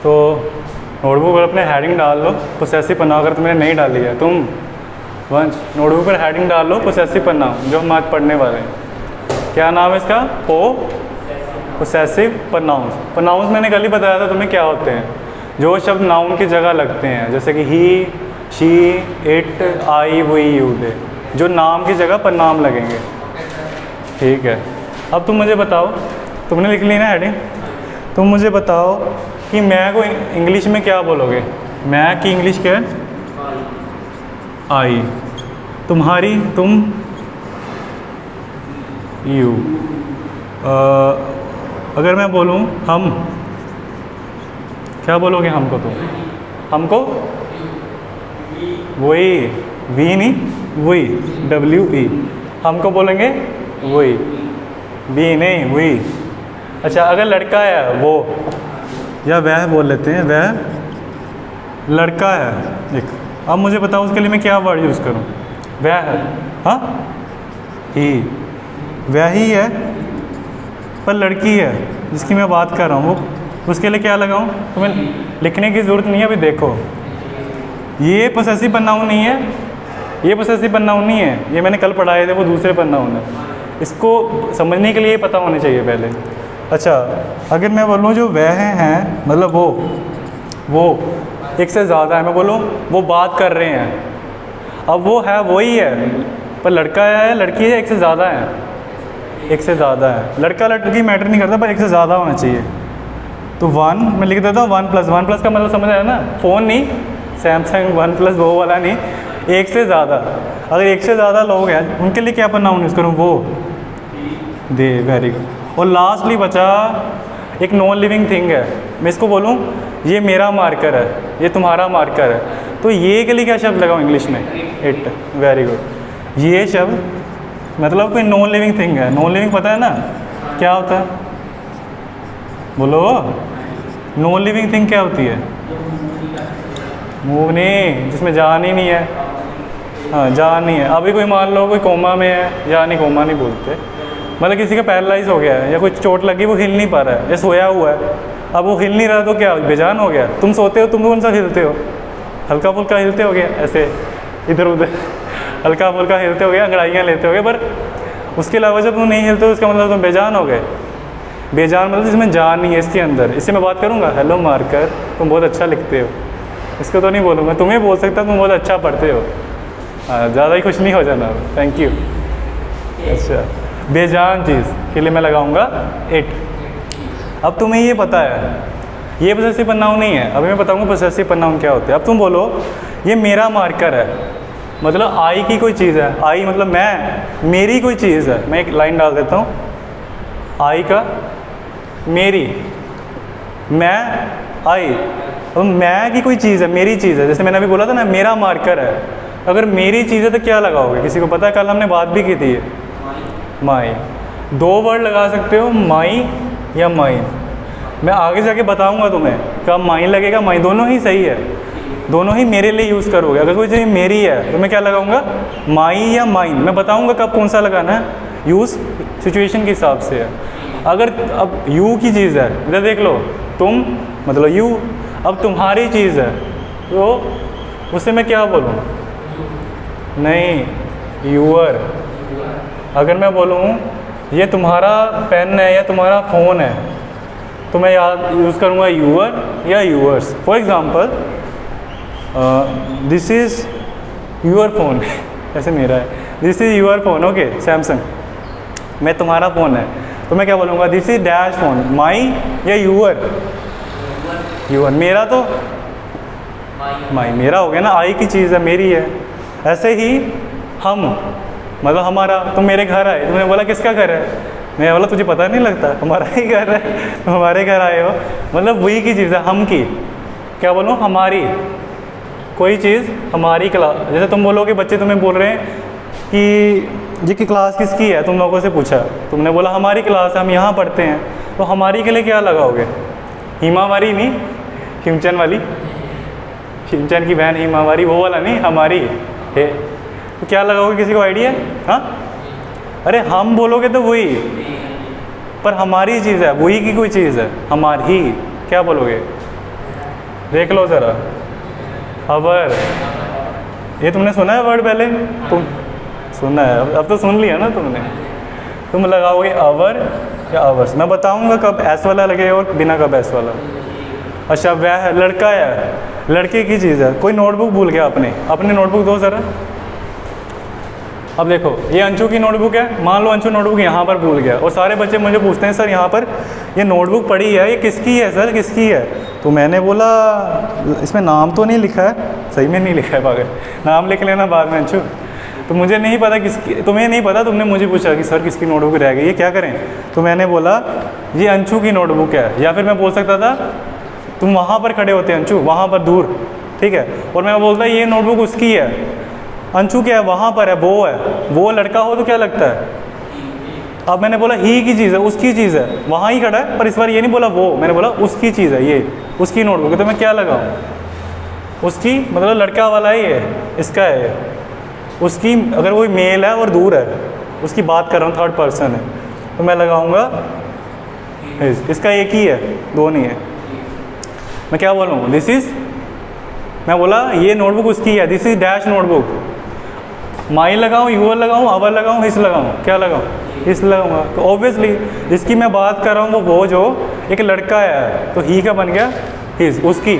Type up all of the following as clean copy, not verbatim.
तो नोटबुक पर अपने हेडिंग डाल लो पोसेसिव पन्नाउन, अगर तुमने नहीं डाली है तुम वंश नोटबुक पर हेडिंग डाल लो पोसेसिव पन्नाउन, जो हम आज पढ़ने वाले हैं। क्या नाम है इसका? पोसेसिव पन्नाउंस। पन्नाउंस मैंने कल ही बताया था तुम्हें क्या होते हैं, जो शब्द नाउन की जगह लगते हैं, जैसे कि he, she, it, I, we, you, they, जो नाम की जगह पन्नाम लगेंगे। ठीक है, अब तुम मुझे बताओ, तुमने लिख ली ना हेडिंग, तुम मुझे बताओ कि मैं को इंग्लिश में क्या बोलोगे? मैं की इंग्लिश क्या है? आई। तुम्हारी, तुम, यू। अगर मैं बोलूँ हम, क्या बोलोगे हमको? तुम हमको वही, वी नहीं, वही, WE, हमको बोलेंगे वही, बी नहीं, वही। अच्छा, अगर लड़का है वो, या वह बोल लेते हैं, वह लड़का है एक। अब मुझे बताओ उसके लिए मैं क्या वर्ड यूज़ करूँ? वह है, हाँ, ही, वह ही है, पर लड़की है जिसकी मैं बात कर रहा हूँ, वो उसके लिए क्या लगाऊँ? तुम्हें लिखने की ज़रूरत नहीं है। अभी देखो, ये पोसेसिव पन्नाउन नहीं है, ये पोसेसिव पन्नाउन नहीं है, ये मैंने कल पढ़ाए थे, वो दूसरे पन्नाउन है। इसको समझने के लिए पता होने चाहिए पहले। अच्छा, अगर मैं बोलूँ जो वह हैं, मतलब वो एक से ज़्यादा है, मैं बोलूँ वो बात कर रहे हैं, अब वो है वही है, पर लड़का है, लड़की है, एक से ज़्यादा है, एक से ज़्यादा है। लड़का लड़की मैटर नहीं करता, पर एक से ज़्यादा होना चाहिए। तो 1 मैं लिख देता हूँ, 1 प्लस का मतलब समझ आया ना? फ़ोन नहीं, सैमसंग 1 प्लस वो वाला नहीं, एक से ज़्यादा। अगर एक से ज़्यादा लोग हैं उनके लिए क्या पन्नाउन यूज़ करूँ? वो, दे, वेरी गुड। और लास्टली बचा एक नॉन लिविंग थिंग है, मैं इसको बोलूँ ये मेरा मार्कर है, ये तुम्हारा मार्कर है, तो ये के लिए क्या शब्द लगाऊँ इंग्लिश में? It, very good. ये शब्द मतलब कोई नॉन लिविंग थिंग है। नॉन लिविंग पता है ना क्या होता है? बोलो, नॉन लिविंग थिंग क्या होती है? मूव नहीं, जिसमें जान ही नहीं है। हाँ, जान नहीं है। अभी कोई मान लो कोई कोमा में है, या नहीं, कोमा नहीं बोलते, मतलब किसी का पैरालाइज हो गया है या कोई चोट लगी, वो हिल नहीं पा रहा है, या सोया हुआ है, अब वो हिल नहीं रहा, तो क्या बेजान हो गया? तुम सोते हो, तुम कौन सा हिलते हो? हल्का फुल्का हिलते हो गया, ऐसे इधर उधर हल्का फुल्का हिलते हो गया, अंगड़ाइयाँ लेते हो गए, पर उसके अलावा जब तुम नहीं हिलते हो उसका मतलब तुम बेजान हो गए। बेजान मतलब जिसमें जान नहीं है इसके अंदर। इससे मैं बात करूँगा, हेलो मार्कर, तुम बहुत अच्छा लिखते हो, इसको तो नहीं बोलूँगा, तुम्हें बोल सकता तुम बहुत अच्छा पढ़ते हो। हाँ, ज़्यादा ही खुश नहीं हो जाना, थैंक यू। अच्छा, बेजान चीज़ के लिए मैं लगाऊंगा इट। अब तुम्हें ये पता है ये पोसेसिव पन्नाउन नहीं है, अभी मैं बताऊंगा पोसेसिव पन्नाउन क्या होते हैं। अब तुम बोलो ये मेरा मार्कर है, मतलब आई की कोई चीज़ है, आई मतलब मैं, मेरी कोई चीज़ है। मैं एक लाइन डाल देता हूँ, आई का मेरी, मैं, आई। अब मैं की कोई चीज़ है, मेरी चीज़ है, जैसे मैंने अभी बोला था ना मेरा मार्कर है। अगर मेरी चीज़ है तो क्या लगाओगे? किसी को पता है? कल हमने बात भी की थी, माई। 2 वर्ड लगा सकते हो, माई या माइन। मैं आगे जाके बताऊंगा तुम्हें कब माइन लगेगा, माइन, दोनों ही सही है, दोनों ही मेरे लिए यूज़ करोगे। अगर कोई चीज़ मेरी है तो मैं क्या लगाऊंगा? माई या माइन। मैं बताऊंगा कब कौन सा लगाना है, यूज़ सिचुएशन के हिसाब से है। अगर अब यू की चीज़ है, इधर देख लो, तुम मतलब यू, अब तुम्हारी चीज़ है तो उससे मैं क्या बोलूँ? नहीं, यूअर। अगर मैं बोलूँ ये तुम्हारा पेन है या तुम्हारा फ़ोन है तो मैं यूज़ करूँगा यूअर या yours. For example, this is your phone ऐसे मेरा है, this is your phone, okay, Samsung, मैं तुम्हारा फ़ोन है तो मैं क्या बोलूँगा? दिस इज़ डैश फ़ोन, माई या यूअर? यूअर। मेरा तो माई, मेरा हो गया ना, आई की चीज़ है, मेरी है। ऐसे ही हम मतलब हमारा, तुम मेरे घर आए, तुमने बोला किसका घर है? मैं बोला तुझे पता नहीं लगता, हमारा ही घर है, तुम हमारे घर आए हो, मतलब वही की चीज़ है, हम की। क्या बोलूँ? हमारी कोई चीज़, हमारी क्लास। जैसे तुम बोलोगे, बच्चे तुम्हें बोल रहे हैं कि ये की क्लास किसकी है, तुम लोगों से पूछा, तुमने बोला हमारी क्लास है, हम यहाँ पढ़ते हैं, तो हमारी के लिए क्या लगाओगे? हिमावारी नहीं, हिमचंद वाली, हिमचंद की बहन हिमावारी, वो वाला नहीं, हमारी है। तो क्या लगाओगे? किसी को आइडिया? हाँ, अरे हम बोलोगे तो वही, पर हमारी चीज़ है, वही की कोई चीज़ है, हमारी, क्या बोलोगे? देख लो ज़रा, अवर। ये तुमने सुना है वर्ड पहले? तुम सुना है, अब तो सुन लिया ना तुमने। तुम लगाओगे अवर या अवर्स। मैं बताऊंगा कब एस वाला लगे और बिना कब एस वाला। अच्छा, वह है, लड़का है, लड़के की चीज़ है। कोई नोटबुक भूल गया अपनी नोटबुक दो ज़रा। अब देखो, ये अंशु की नोटबुक है, मान लो अंशु नोटबुक यहाँ पर भूल गया, और सारे बच्चे मुझे पूछते हैं सर यहाँ पर ये नोटबुक पड़ी है, ये किसकी है सर, किसकी है? तो मैंने बोला इसमें नाम तो नहीं लिखा है। सही में नहीं लिखा है पागल, नाम लिख लेना बाद में अंशु। तो मुझे नहीं पता किसकी, तुम्हें नहीं पता, तुमने मुझे पूछा कि सर किसकी नोटबुक रह गई, ये क्या करें? तो मैंने बोला ये अंशु की नोटबुक है, या फिर मैं बोल सकता था तुम वहाँ पर खड़े होते अंशु, वहाँ पर दूर, ठीक है, और मैं बोलता ये नोटबुक उसकी है। अंशु क्या है, वहाँ पर है, वो है, वो लड़का हो तो क्या लगता है? अब मैंने बोला ही की चीज़ है, उसकी चीज़ है, वहाँ ही खड़ा है, पर इस बार ये नहीं बोला वो, मैंने बोला उसकी चीज़ है, ये उसकी नोटबुक है। तो मैं क्या लगाऊँ? उसकी मतलब लड़का वाला ही है, इसका है, उसकी। अगर वो मेल है और दूर है, उसकी बात कर रहा हूँ, थर्ड पर्सन है, तो मैं लगाऊंगा इसका एक ही है, दो नहीं है। मैं क्या बोलूँ? दिस इज़, मैं बोला ये नोटबुक उसकी है, दिस इज़ डैश नोटबुक। माई लगाऊँ, यूअर लगाऊँ, अवर लगाऊँ, हिस लगाऊँ? क्या लगाऊँ? हिस लगाऊंगा। तो ऑब्वियसली जिसकी मैं बात कर रहा हूँ वो जो एक लड़का है, तो ही का बन गया हिज, उसकी।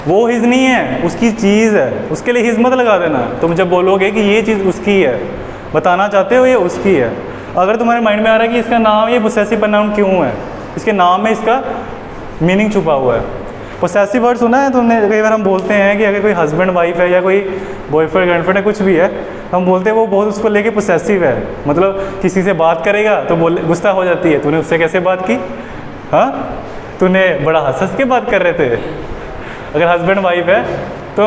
वो हिज नहीं है, उसकी चीज़ है, उसके लिए हिज मत लगा देना। तुम जब बोलोगे कि ये चीज़ उसकी है, बताना चाहते हो ये उसकी है। अगर तुम्हारे माइंड में आ रहा है कि इसका नाम ये पोसेसिव प्रोनाउन क्यों है, इसके नाम में इसका मीनिंग छुपा हुआ है। पोसेसिव वर्ड सुना है तुमने? कई बार हम बोलते हैं कि अगर कोई हस्बैंड वाइफ है या कोई बॉयफ्रेंड गर्लफ्रेंड है, कुछ भी है, हम बोलते हैं वो बहुत उसको लेके पोसेसिव है, मतलब किसी से बात करेगा तो बोले गुस्सा हो जाती है, तूने उससे कैसे बात की, हाँ तूने बड़ा हंस के बात कर रहे थे। अगर हस्बैंड वाइफ है तो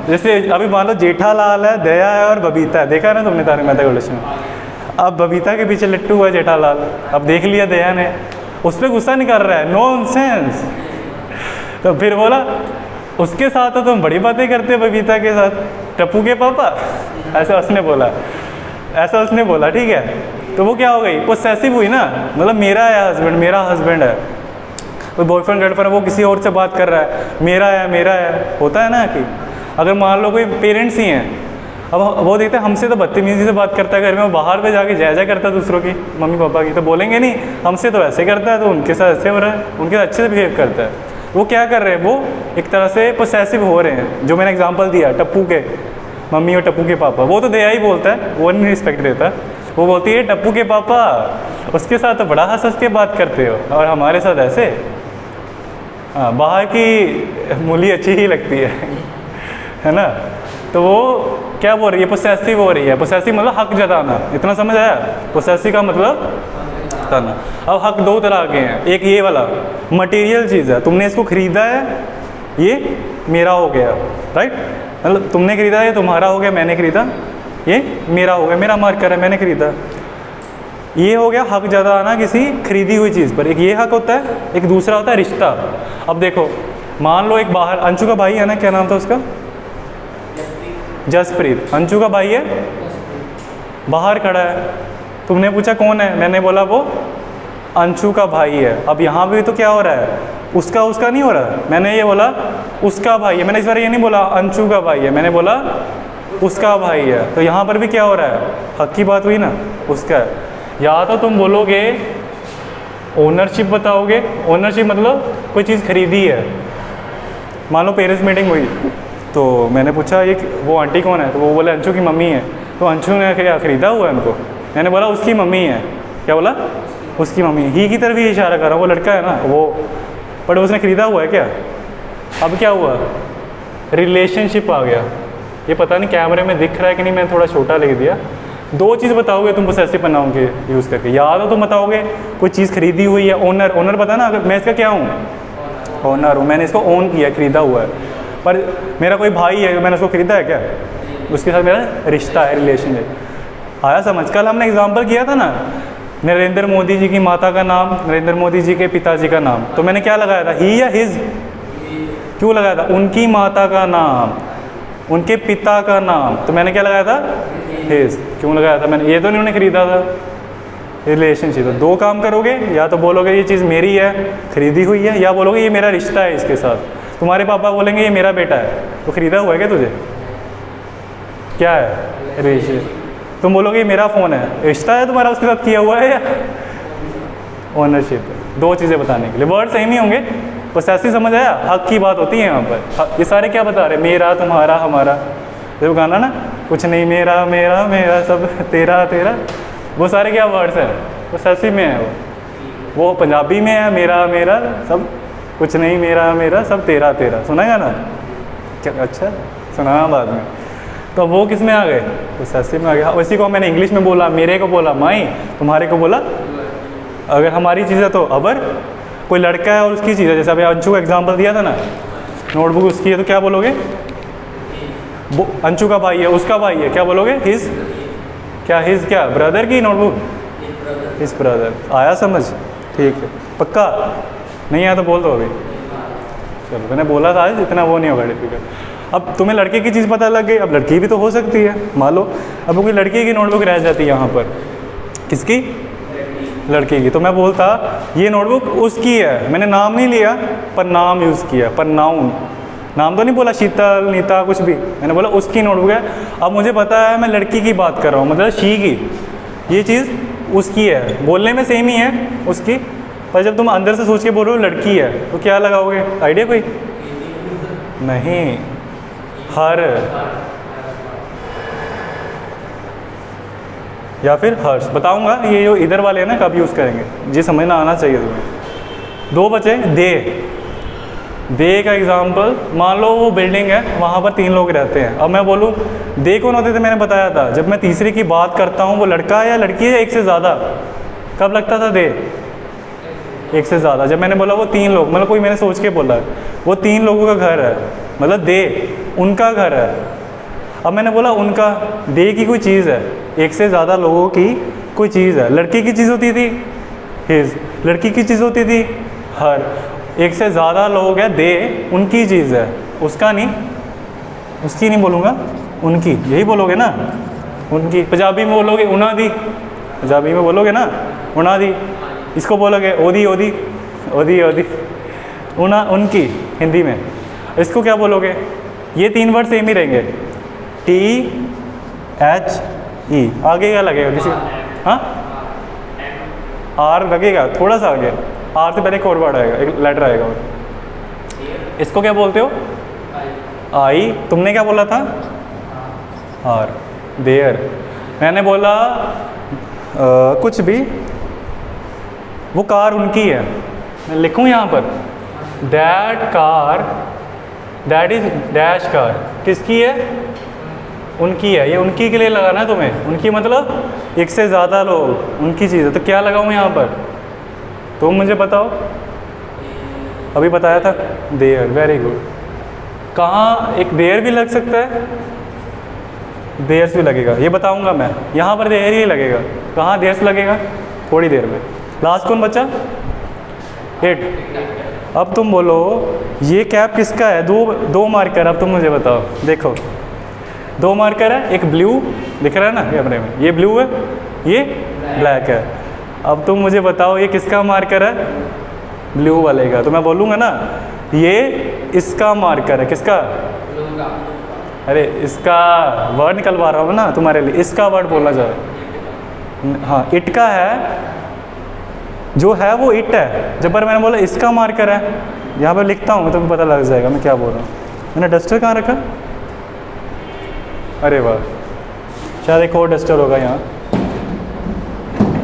जैसे अभी मान लो जेठालाल है, दया है और बबीता है, देखा ना तुमने तारक मेहता का उल्टा चश्मा? अब बबीता के पीछे लट्टू हुआ जेठालाल, अब देख लिया दया ने, उस पर गुस्सा निकाल रहा है, नॉनसेंस। तो फिर बोला उसके साथ तो तुम बड़ी बातें करते हो, बबीता के साथ, टप्पू के पापा, ऐसा उसने बोला, ऐसा उसने बोला, ठीक है। तो वो क्या हो गई? पोसेसिव हुई ना, मतलब मेरा है हस्बैंड, मेरा हस्बैंड है। कोई बॉयफ्रेंड गर्लफ्रेंड वो किसी और से बात कर रहा है, मेरा है, होता है ना। कि अगर मान लो कोई पेरेंट्स ही हैं, अब वो देखते हैं हमसे तो बदतमीजी से बात करता है घर में, वो बाहर पे जाके जायजा करता है दूसरों की, मम्मी पापा की, तो बोलेंगे नहीं हमसे तो ऐसे करता है, तो उनके साथ ऐसे हो रहा है, उनके साथ अच्छे से बिहेव करता है। वो क्या कर रहे हैं? वो एक तरह से पोसेसिव हो रहे हैं। जो मैंने एग्जांपल दिया टप्पू के मम्मी और टप्पू के पापा, वो तो दया ही बोलता है, वो नहीं रिस्पेक्ट देता, वो बोलती है टप्पू के पापा, उसके साथ तो बड़ा हंस के बात करते हो और हमारे साथ ऐसे। हाँ, बाहर की मूली अच्छी ही लगती है ना। तो वो क्या बोल रही है? पोसेसिव हो रही है। पोसेसिव मतलब हक जताना, इतना समझ आया? पोसेसिव का मतलब जताना। अब हक दो तरह के हैं, एक ये वाला मटेरियल चीज़ है, तुमने इसको खरीदा है, ये मेरा हो गया, राइट? मतलब तुमने खरीदा है, तुम्हारा हो गया, मैंने खरीदा, ये मेरा हो गया, मेरा मार्कर है, मैंने खरीदा। ये हो गया हक जताना किसी खरीदी हुई चीज़ पर। एक ये हक होता है, एक दूसरा होता है रिश्ता। अब देखो, मान लो एक बाहर, अंशु का भाई है ना, क्या नाम था उसका? जसप्रीत। अंशु का भाई है, बाहर खड़ा है, तुमने पूछा कौन है, मैंने बोला वो अंशु का भाई है। अब यहाँ भी तो क्या हो रहा है? उसका नहीं हो रहा, मैंने ये बोला उसका भाई है, मैंने इस बार ये नहीं बोला अंशु का भाई है, मैंने बोला उसका भाई है। तो यहाँ पर भी क्या हो रहा है? हक की बात हुई ना, उसका है। या तो तुम बोलोगे ओनरशिप बताओगे, ओनरशिप मतलब कोई चीज़ खरीदी है। मान लो पेरेंट्स मीटिंग हुई, तो मैंने पूछा ये वो आंटी कौन है, तो वो बोले अंशु की मम्मी है। तो अंशु ने क्या खरीदा हुआ है उनको? मैंने बोला उसकी मम्मी है। क्या बोला? उसकी मम्मी। ही की तरफ ही इशारा कर रहा हूँ, वो लड़का है ना वो, बट उसने खरीदा हुआ है क्या? अब क्या हुआ? रिलेशनशिप आ गया। ये पता नहीं कैमरे में दिख रहा है कि नहीं, मैंने थोड़ा छोटा लिख दिया। दो चीज़ बताओगे तुम पोसेसिव प्रोनाउन के यूज़ करके, या तो तुम बताओगे कोई चीज़ खरीदी हुई है, ओनर, ओनर पता ना, अगर मैं इसका क्या हूँ? ओनर हूँ, मैंने इसको ओन किया, खरीदा हुआ है। पर मेरा कोई भाई है, मैंने उसको खरीदा है क्या? उसके साथ मेरा रिश्ता है, रिलेशनशिप। आया समझ? कल हमने एग्जाम्पल किया था ना, नरेंद्र मोदी जी की माता का नाम, नरेंद्र मोदी जी के पिताजी का नाम, तो मैंने क्या लगाया था? ही या हिज? क्यों लगाया था? उनकी माता का नाम, उनके पिता का नाम, तो मैंने क्या लगाया था? हिज। क्यों लगाया था मैंने? ये तो नहीं उन्होंने खरीदा था। रिलेशनशिप, तो दो काम करोगे, या तो बोलोगे ये चीज़ मेरी है, खरीदी हुई है, या बोलोगे ये मेरा रिश्ता है इसके साथ। तुम्हारे पापा बोलेंगे ये मेरा बेटा है, तो ख़रीदा हुआ है क्या तुझे? क्या है? रिलेशन। तुम बोलोगे ये मेरा फ़ोन है, रिश्ता है तुम्हारा उसके साथ किया हुआ है या ओनरशिप? दो चीज़ें बताने के लिए, वर्ड सेम ही होंगे, बस ऐसी समझ आया, हक की बात होती है यहाँ पर। ये सारे क्या बता रहे? मेरा, तुम्हारा, हमारा। जब गाना ना, कुछ नहीं मेरा मेरा मेरा सब तेरा तेरा, वो सारे क्या वर्ड्स हैं? वो सैसी में है, वो पंजाबी में है, मेरा मेरा सब, कुछ नहीं मेरा मेरा सब तेरा तेरा। सुना है ना? क्या? अच्छा सुना बाद में। तो वो किस में आ गए? वो सैसी में आ गया। उसी को मैंने इंग्लिश में बोला, मेरे को बोला माई, तुम्हारे को बोला अगर हमारी चीज़ है तो अबर, कोई लड़का है और उसकी चीज़ है, जैसे अभी अंशु का एग्जांपल दिया था ना, नोटबुक उसकी है तो क्या बोलोगे? अंशु का भाई है, उसका भाई है, क्या बोलोगे? हिज। क्या हिज? क्या ब्रदर की नोटबुक? His brother. आया समझ? ठीक है, पक्का? नहीं आया तो बोल दो अभी। चलो, मैंने बोला था आज इतना वो नहीं होगा डिफिकल्ट। अब तुम्हें लड़के की चीज़ पता लग गई, अब लड़की भी तो हो सकती है, मान लो अब कोई लड़की की नोटबुक रह जाती है यहाँ पर। किसकी? लड़की की। तो मैं बोलता ये नोटबुक उसकी है, मैंने नाम नहीं लिया पर नाम यूज़ किया, पर नाउन, नाम तो नहीं बोला शीतल नीता कुछ भी, मैंने बोला उसकी नोटबुक है। अब मुझे पता है मैं लड़की की बात कर रहा हूँ, मतलब शी की, ये चीज़ उसकी है, बोलने में सेम ही है उसकी, पर जब तुम अंदर से सोच के बोल रहे हो लड़की है तो क्या लगाओगे? आइडिया कोई? नहीं, हर या फिर हर्ष। बताऊंगा ये जो इधर वाले हैं ना कब यूज़ करेंगे, ये समझना आना चाहिए तुम्हें। दो बचे दे। दे का एग्जांपल, मान लो वो बिल्डिंग है, वहाँ पर 3 लोग रहते हैं। अब मैं बोलूँ दे कौन होते थे? मैंने बताया था, जब मैं तीसरे की बात करता हूँ वो लड़का है या लड़की है, एक से ज़्यादा। कब लगता था दे? एक से ज़्यादा। जब मैंने बोला वो 3 लोग, मतलब कोई मैंने सोच के बोला वो 3 लोगों का घर है, मतलब दे उनका घर है। अब मैंने बोला उनका, दे की कोई चीज़ है, एक से ज़्यादा लोगों की कोई चीज़ है। लड़की की चीज़ होती थी हिज, लड़की की चीज़ होती थी हर, एक से ज़्यादा लोग हैं, दे उनकी चीज़ है, उसका नहीं, उसकी नहीं बोलूँगा, उनकी, यही बोलोगे ना? उनकी। पंजाबी में बोलोगे उना दी, पंजाबी में बोलोगे ना उना दी। इसको बोलोगे ओदी ओदी ओदी ओदी, उना उनकी हिंदी में। इसको क्या बोलोगे? ये 3 वर्ड सेम ही रहेंगे, टी एच ई। आगे क्या लगेगा किसी? हाँ, आर लगेगा थोड़ा सा आगे, आर से पहले एक और वर्ड आएगा, एक लेटर आएगा और। इसको क्या बोलते हो? आई। तुमने क्या बोला था? आर। देयर। मैंने बोला कुछ भी, वो कार उनकी है, मैं लिखूँ यहाँ पर that car, that is dash car, किसकी है? उनकी है। ये उनकी के लिए लगाना है तुम्हें, उनकी मतलब एक से ज़्यादा लोग, उनकी चीज़ है। तो क्या लगाऊँ यहाँ पर? तुम मुझे बताओ। अभी बताया था देयर, वेरी गुड। कहाँ एक देयर भी लग सकता है? देयर्स भी लगेगा, ये बताऊँगा मैं। यहाँ पर देयर ही लगेगा, कहाँ देयर्स लगेगा? थोड़ी देर में। लास्ट कौन बचा? इट। अब तुम बोलो ये कैप किसका है? दो मार्कर, अब तुम मुझे बताओ। देखो 2 मार्कर है, एक ब्लू दिख रहा है ना कैमरे में, ये ब्लू है, ये ब्लैक है। अब तुम मुझे बताओ ये किसका मार्कर है? ब्लू वाले का। तो मैं बोलूँगा ना ये इसका मार्कर है, किसका? अरे इसका वर्ड निकलवा रहा हूँ ना तुम्हारे लिए, इसका वर्ड बोलना चाहे। हाँ, इट का है, जो है वो इट है। जब पर मैंने बोला इसका मार्कर है, यहाँ पर लिखता हूँ तो पता लग जाएगा मैं क्या बोल रहा हूँ। मैंने डस्टर कहाँ रखा? अरे वाह, शायद एक और डस्टर होगा यहाँ।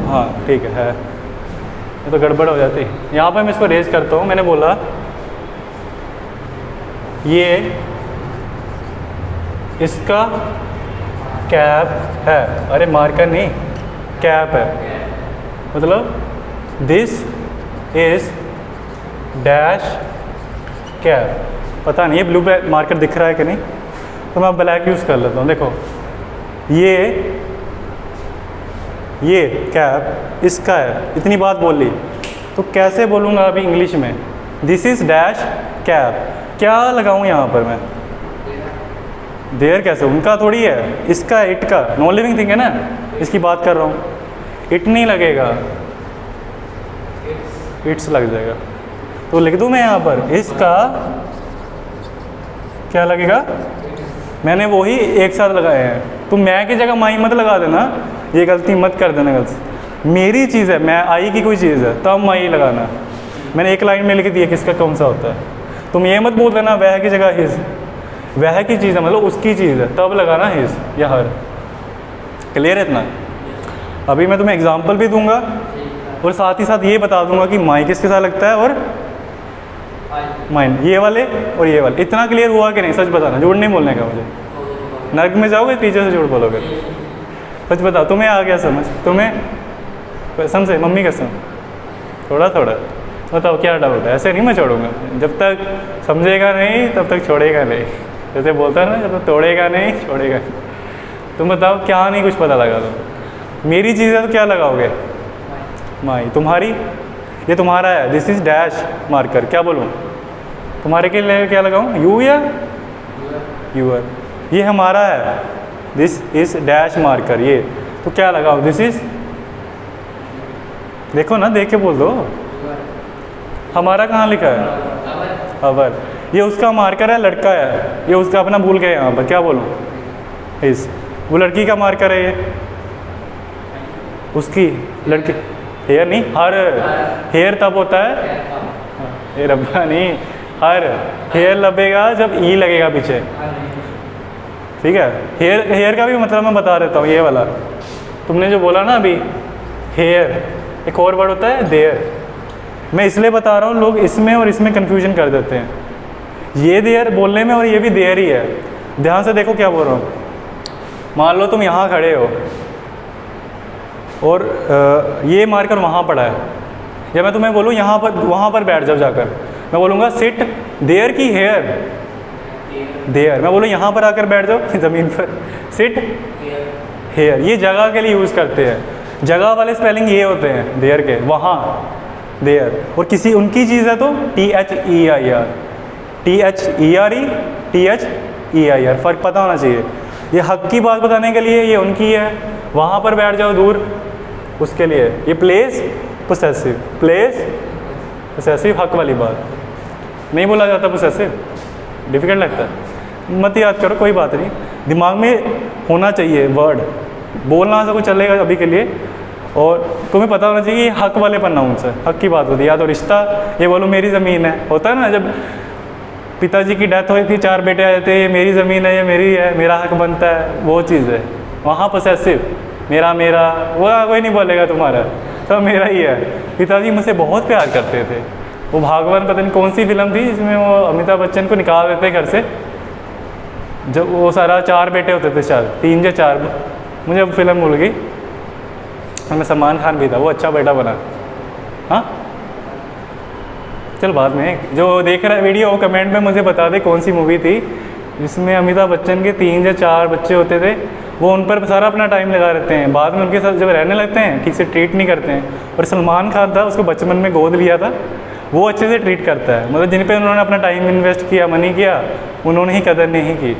हाँ ठीक है, ये तो गड़बड़ हो जाती। यहाँ पर मैं इसको रेज करता हूँ। मैंने बोला ये इसका कैप है, अरे मार्कर नहीं, कैप है, मतलब दिस इज डैश कैप। पता नहीं ये ब्लू मार्कर दिख रहा है कि नहीं, तो मैं ब्लैक यूज़ कर लेता हूँ। देखो ये कैप इसका है, इतनी बात बोल ली, तो कैसे बोलूँगा अभी इंग्लिश में? This is dash cap. क्या लगाऊँ यहाँ पर मैं? देयर कैसे? उनका थोड़ी है, इसका है, इट का। नॉन लिविंग थिंग है ना, इसकी बात कर रहा हूँ। इट नहीं लगेगा, इट्स लग जाएगा। तो लिख दूँ मैं यहाँ पर इसका क्या लगेगा? मैंने वही एक साथ लगाए हैं। तो मैं की जगह माई मत लगा देना, ये गलती मत कर देना गलती। मेरी चीज़ है, मैं आई की कोई चीज़ है तब माई लगाना। मैंने एक लाइन में लिख दिया किसका कौन सा होता है। तुम ये मत बोल देना वह की जगह हिज, वह की चीज़ है मतलब उसकी चीज़ है तब लगाना हिज या हर। क्लियर है इतना? अभी मैं तुम्हें एग्जाम्पल भी दूंगा और साथ ही साथ ये बता दूंगा कि माई किसके साथ लगता है और माइन, ये वाले और ये वाले। इतना क्लियर हुआ कि नहीं? सच बताना, झूठ नहीं बोलने का मुझे। नर्क में जाओगे टीचर से झूठ बोलोगे। सच बताओ, तुम्हें आ गया समझ? तुम्हें कसम से, मम्मी कसम, थोड़ा थोड़ा बताओ क्या डाउट है? ऐसे नहीं मैं छोड़ूंगा, जब तक समझेगा नहीं तब तक छोड़ेगा नहीं। जैसे बोलता है ना, जब तक तोड़ेगा नहीं छोड़ेगा नहीं। तुम बताओ क्या नहीं कुछ पता लगा? तो मेरी चीज़ है तो क्या लगाओगे? माई। तुम्हारी, ये तुम्हारा है, दिस इज डैश मार्कर, क्या बोलूँ? तुम्हारे के लिए क्या लगाऊँ? यू या यूअर। ये हमारा है, दिस इज डैश मार्कर, ये तो क्या लगाओ? दिस इज, देखो ना, देख के बोल दो। हमारा कहाँ लिखा है? अवर। ये उसका मार्कर है, लड़का है, ये उसका अपना भूल गए यहाँ पर, क्या बोलूँ? इस, वो लड़की का मार्कर है, ये उसकी, लड़की। हेयर नहीं, हर। हेयर तब होता है, ये रब्बा नहीं, हर। हेयर लगेगा जब ई लगेगा पीछे, ठीक है? हेयर, हेयर का भी मतलब मैं बता देता हूँ, ये वाला तुमने जो बोला ना अभी, हेयर, एक और वर्ड होता है देयर। मैं इसलिए बता रहा हूँ, लोग इसमें और इसमें कन्फ्यूजन कर देते हैं। ये देयर बोलने में और ये भी देयर ही है। ध्यान से देखो क्या बोल रहा हूँ। मान लो तुम यहाँ खड़े हो और ये मार्कर वहाँ पड़ा है, या मैं तुम्हें बोलूँ यहाँ पर, वहाँ पर बैठ जाओ जाकर, मैं बोलूँगा सिट देयर की हेयर, देयर। मैं बोलूँ यहाँ पर आकर बैठ जाओ ज़मीन पर, सिट हेयर। ये जगह के लिए यूज़ करते हैं, जगह वाले स्पेलिंग ये होते हैं देयर के, वहाँ देयर। और किसी उनकी चीज़ है तो THEIR, THERE, THEIR, फ़र्क पता होना चाहिए। ये हक की बात बताने के लिए ये उनकी है, वहाँ पर बैठ जाओ दूर, उसके लिए। ये प्लेस पोसेसिव, प्लेस पोसेसिव, हक वाली बात नहीं बोला जाता पोसेसिव, डिफिकल्ट लगता है, मत याद करो, कोई बात नहीं, दिमाग में होना चाहिए वर्ड, बोलना से कुछ चलेगा अभी के लिए। और तुम्हें पता होना चाहिए कि हक वाले प्रोनाउंस है, हक की बात होती है। या तो रिश्ता, ये बोलो मेरी ज़मीन है, होता है ना, जब पिताजी की डेथ हुई थी, 4 बेटे आ जाते हैं, ये मेरी ज़मीन है, ये मेरी है, मेरा हक बनता है, वो चीज़ है। वहाँ पोसेसिव, मेरा मेरा, वो कोई नहीं बोलेगा तुम्हारा, सब मेरा ही है। पिताजी मुझसे बहुत प्यार करते थे। वो भागवान पता नहीं कौन सी फिल्म थी जिसमें वो अमिताभ बच्चन को निकाल देते घर से, जब वो सारा 4 बेटे होते थे, शायद 3 या 4, मुझे अब फिल्म भूल गई। हमें सलमान खान भी था, वो अच्छा बेटा बना। हाँ चल, बाद में जो देख रहा है वीडियो वो कमेंट में मुझे बता दे कौन सी मूवी थी जिसमें अमिताभ बच्चन के 3 या 4 बच्चे होते थे। वो उन पर सारा अपना टाइम लगा रहते हैं, बाद में उनके साथ जब रहने लगते हैं ठीक से ट्रीट नहीं करते हैं। और सलमान खान था, उसको बचपन में गोद लिया था, वो अच्छे से ट्रीट करता है। मतलब जिन पे उन्होंने अपना टाइम इन्वेस्ट किया, मनी किया, उन्होंने ही कदर नहीं की।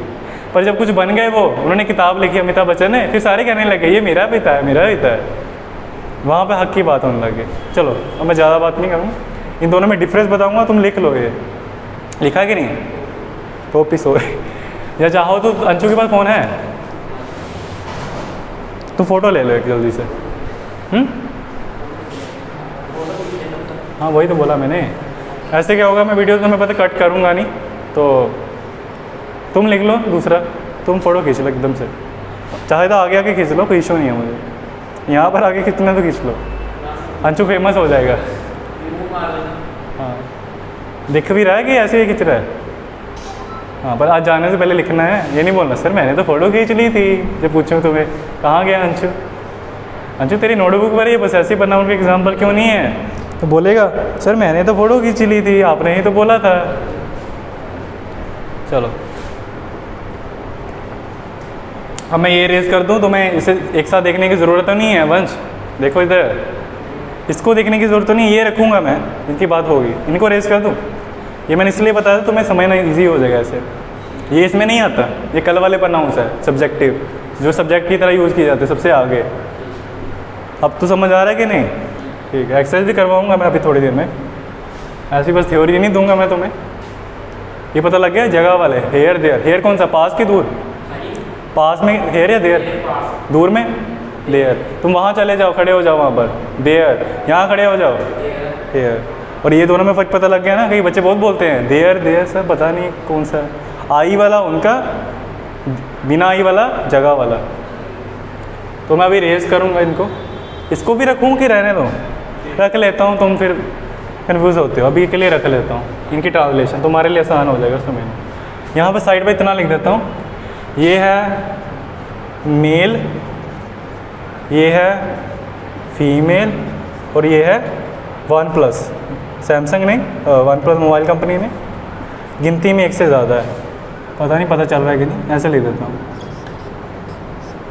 पर जब कुछ बन गए वो, उन्होंने किताब लिखी अमिताभ बच्चन ने, फिर सारे कहने लगे ये मेरा पिता है, मेरा पिता है। वहाँ पे हक की बात होने लगी। चलो अब मैं ज़्यादा बात नहीं करूँगा, इन दोनों में डिफरेंस बताऊँगा, तुम लिख लो। ये लिखा कि नहीं? कॉपी सो या चाहो तो अंशु के पास फ़ोन है, तुम फ़ोटो ले लो एक जल्दी से। हाँ वही तो बोला मैंने। ऐसे क्या होगा, मैं वीडियो तुम्हें पता कट करूँगा नहीं, तो तुम लिख लो दूसरा, तुम फ़ोटो खींच लो एकदम से, चाहे तो आगे आके खींच लो, कोई इशू नहीं है मुझे। यहाँ पर आगे खींचना तो खींच लो, अंशु फेमस हो जाएगा। हाँ दिख भी रहा है कि ऐसे ही खींच रहा है? हाँ पर आज जाने से पहले लिखना है, ये नहीं बोलना सर मैंने तो फ़ोटो खींच ली थी। जब पूछूँ तुम्हें कहाँ गया अंशु, अंशु तेरी नोटबुक पर ये पोसेसिव प्रोनाउन का एग्जाम्पल क्यों नहीं है? तो बोलेगा सर मैंने तो फ़ोटो खींच ली थी, आपने ही तो बोला था। चलो अब मैं ये रेस कर दूँ, तो मैं इसे एक साथ देखने की ज़रूरत तो नहीं है वंश। देखो इधर, इसको देखने की ज़रूरत तो नहीं, ये रखूँगा मैं, इनकी बात होगी, इनको रेस कर दूँ। ये मैंने इसलिए बताया तो मैं समझना ईजी हो जाएगा ऐसे। ये इसमें नहीं आता, ये कल वाले प्रोनाउंस है सब्जेक्टिव, जो सब्जेक्ट की तरह यूज़ किए जाते हैं सबसे आगे। अब तो समझ आ रहा है कि नहीं? ठीक है, एक्सरसाइज भी करवाऊँगा मैं अभी थोड़ी देर में, ऐसी बस थ्योरी नहीं दूंगा मैं तुम्हें। ये पता लग गया जगह वाले, हेयर देयर। हेयर कौन सा, पास की दूर? पास में हेयर या देयर? दूर में देयर। तुम वहाँ चले जाओ, खड़े हो जाओ वहाँ पर, देयर। यहाँ खड़े हो जाओ, हेयर। और ये दोनों में फ़र्क पता लग गया ना। कई बच्चे बहुत बोलते हैं देयर देयर, सर पता नहीं कौन सा। आई वाला उनका, बिना आई वाला जगह वाला। तो मैं अभी रेज करूँगा इनको, इसको भी रखूँ कि रहने दो? रख लेता हूँ, तुम फिर कन्फ्यूज़ होते हो। अभी के लिए रख लेता हूँ, इनकी ट्रांसलेशन तुम्हारे लिए आसान हो जाएगा समझना। यहाँ पे साइड पे इतना लिख देता हूँ, ये है मेल, ये है फीमेल, और ये है वन प्लस। सैमसंग नहीं, वन प्लस मोबाइल कंपनी ने गिनती में एक से ज़्यादा है। पता नहीं पता चल रहा है कि नहीं, ऐसे लिख देता हूँ,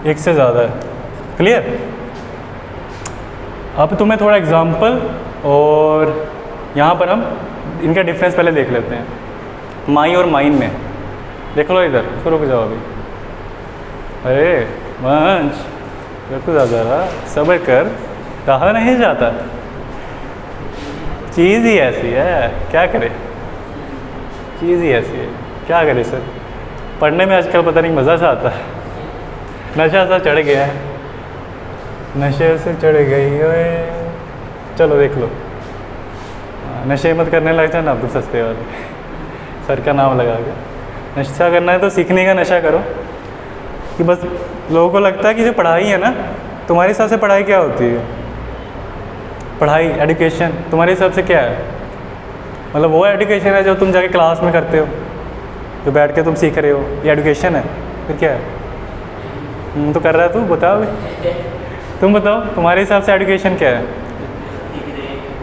एक से ज़्यादा है। क्लियर? अब तुम्हें थोड़ा एग्जाम्पल, और यहाँ पर हम इनका डिफरेंस पहले देख लेते हैं। माई और माइन में देख लो, इधर इसको रुक जाओ अभी। अरे वंश रुक जा ज़रा, सब्र कर, कहा नहीं जाता, चीज़ ही ऐसी है, क्या करे, चीज़ ही ऐसी है, क्या करे सर। पढ़ने में आजकल पता नहीं मज़ा सा आता है, नशा सा चढ़ गया है, नशे से चढ़ गई ओए। चलो देख लो, नशे मत करने लग जाए ना, अब तो सस्ते वाले सर का नाम लगा के। नशा करना है तो सीखने का नशा करो। कि बस लोगों को लगता है कि जो पढ़ाई है ना, तुम्हारे हिसाब से पढ़ाई क्या होती है? पढ़ाई, एजुकेशन तुम्हारे हिसाब से क्या है? मतलब वो एजुकेशन है जो तुम जाके क्लास में करते हो, जो बैठ के तुम सीख रहे हो, ये एजुकेशन है? फिर क्या है? तो कर रहा है तू, बताओ भी, तुम बताओ तुम्हारे हिसाब से एजुकेशन क्या है?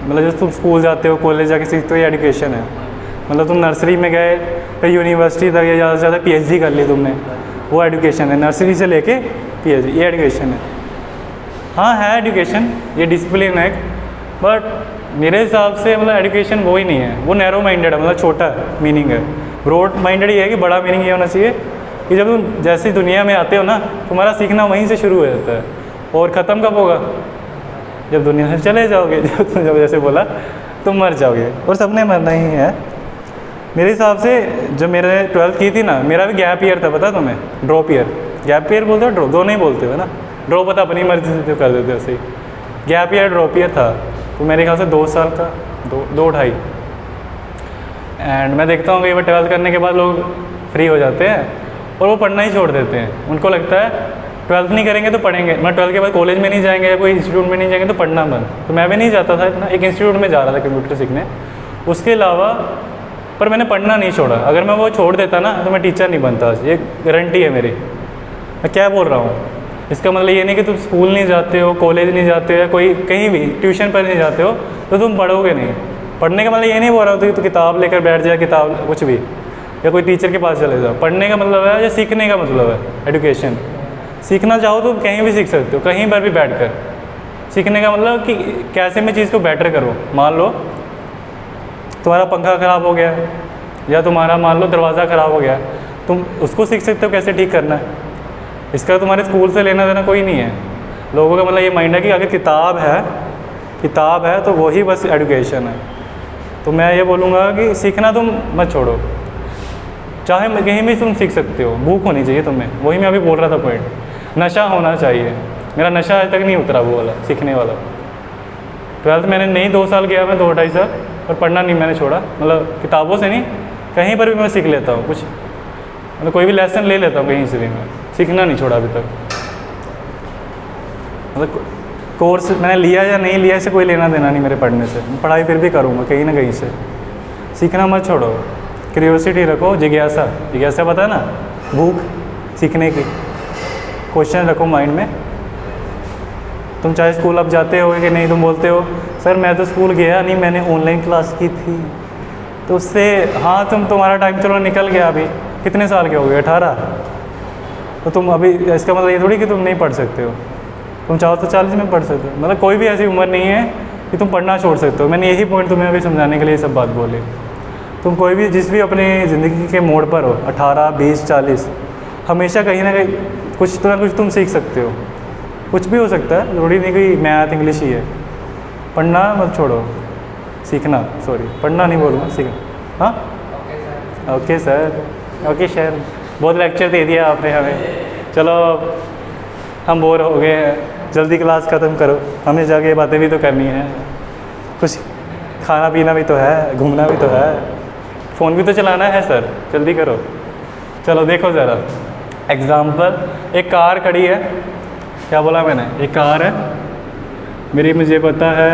मतलब जब तुम स्कूल जाते हो, कॉलेज जाके सीखते हो, ये एजुकेशन है। मतलब तुम नर्सरी में गए, फिर यूनिवर्सिटी तक, या ज़्यादा से ज़्यादा PhD कर ली तुमने, वो एजुकेशन है। नर्सरी से लेके PhD, ये एजुकेशन है। हाँ है एजुकेशन, ये डिसिप्लिन है, बट मेरे हिसाब से मतलब एजुकेशन वो ही नहीं है, वो नैरो माइंडेड है, मतलब छोटा मीनिंग है। ब्रॉड माइंडेड ये है कि बड़ा मीनिंग ये होना चाहिए कि जब तुम जैसी दुनिया में आते हो ना, तुम्हारा सीखना वहीं से शुरू हो जाता है, और ख़त्म कब होगा? जब दुनिया से चले जाओगे। जब जैसे बोला तुम मर जाओगे, और सबने मरना ही है। मेरे हिसाब से जब मेरे 12th की थी ना, मेरा भी गैप ईयर था, पता तुम्हें? ड्रॉप ईयर, गैप ईयर बोलते हो, ड्रॉप दो नहीं बोलते हो ना? ड्रॉप पता अपनी मर्जी से कर देते हो, ऐसे ही। गैप ईयर ड्रॉप ईयर था, तो मेरे ख्याल से 2 साल का, 2-2.5। एंड मैं देखता हूँ कई बार 12th करने के बाद लोग फ्री हो जाते हैं और वो पढ़ना ही छोड़ देते हैं। उनको लगता है 12th नहीं करेंगे तो पढ़ेंगे, मैं 12th के बाद कॉलेज में नहीं जाएंगे या कोई इंस्टीट्यूट में नहीं जाएंगे तो पढ़ना बंद। तो मैं भी नहीं जाता था इतना, एक इंस्टीट्यूट में जा रहा था कंप्यूटर सीखने, उसके अलावा पर मैंने पढ़ना नहीं छोड़ा। अगर मैं वो छोड़ देता ना तो मैं टीचर नहीं बनता, ये गारंटी है मेरी। मैं क्या बोल रहा हूँ, इसका मतलब ये नहीं कि तुम स्कूल नहीं जाते हो, कॉलेज नहीं जाते हो, या कोई कहीं भी ट्यूशन पर नहीं जाते हो तो तुम पढ़ोगे नहीं। पढ़ने का मतलब ये नहीं बोल रहा हो तो किताब लेकर बैठ जाए, किताब कुछ भी, या कोई टीचर के पास चले जाओ। पढ़ने का मतलब है या सीखने का मतलब है एजुकेशन। सीखना चाहो तो कहीं भी सीख सकते हो, कहीं पर भी बैठकर। सीखने का मतलब कि कैसे मैं चीज़ को बेटर करूँ। मान लो तुम्हारा पंखा ख़राब हो गया, या तुम्हारा मान लो दरवाज़ा ख़राब हो गया, तुम उसको सीख सकते हो कैसे ठीक करना है। इसका तुम्हारे स्कूल से लेना देना कोई नहीं है। लोगों का मतलब ये माइंड है कि अगर किताब है तो वही बस एजुकेशन है। तो मैं ये बोलूँगा कि सीखना तुम मत छोड़ो, चाहे कहीं भी तुम सीख सकते हो, भूख होनी चाहिए तुम्हें। वही मैं अभी बोल रहा था पॉइंट, नशा होना चाहिए। मेरा नशा आज तक नहीं उतरा वो वाला, सीखने वाला। 12th मैंने नहीं 2 साल किया, मैं 2-2.5 साल, और पढ़ना नहीं मैंने छोड़ा। मतलब किताबों से नहीं, कहीं पर भी मैं सीख लेता हूँ कुछ, मतलब कोई भी लेसन ले लेता हूँ कहीं से भी। मैं सीखना नहीं छोड़ा अभी तक। मतलब कोर्स मैंने लिया या नहीं लिया इससे कोई लेना देना नहीं मेरे पढ़ने से। पढ़ाई फिर भी करूँगा कहीं ना कहीं से। सीखना मत छोड़ो, क्यूरियोसिटी रखो, जिज्ञासा। जिज्ञासा पता है ना, भूख सीखने की। क्वेश्चन रखो माइंड में। तुम चाहे स्कूल अब जाते हो कि नहीं, तुम बोलते हो सर मैं तो स्कूल गया नहीं, मैंने ऑनलाइन क्लास की थी। तो उससे हाँ तुम्हारा टाइम चलो निकल गया। अभी कितने साल के हो गए? 18। तो तुम अभी, इसका मतलब ये थोड़ी कि तुम नहीं पढ़ सकते हो। तुम चाहो तो 40 में पढ़ सकते हो। मतलब कोई भी ऐसी उम्र नहीं है कि तुम पढ़ना छोड़ सकते हो। मैंने यही पॉइंट तुम्हें अभी समझाने के लिए सब बात बोली। तुम कोई भी जिस भी अपनी ज़िंदगी के मोड़ पर हो, 18, 20, 40, हमेशा कहीं ना कहीं कुछ ना कुछ तुम सीख सकते हो। कुछ भी हो सकता है, ज़रूरी नहीं कि मैथ इंग्लिश ही है। पढ़ना मत छोड़ो, सीखना, सॉरी पढ़ना नहीं बोलूँगा, सीखना। हाँ ओके सर, ओके सर, बहुत लेक्चर दे दिया आपने हमें। चलो हम बोर हो गए हैं, जल्दी क्लास ख़त्म करो, हमें जाके बातें भी तो करनी है, कुछ खाना पीना भी तो है, घूमना भी तो है, फ़ोन भी तो चलाना है सर, जल्दी करो। चलो देखो ज़रा एग्ज़ाम्पल, एक कार खड़ी है, क्या बोला मैंने, एक कार है मेरी, मुझे पता है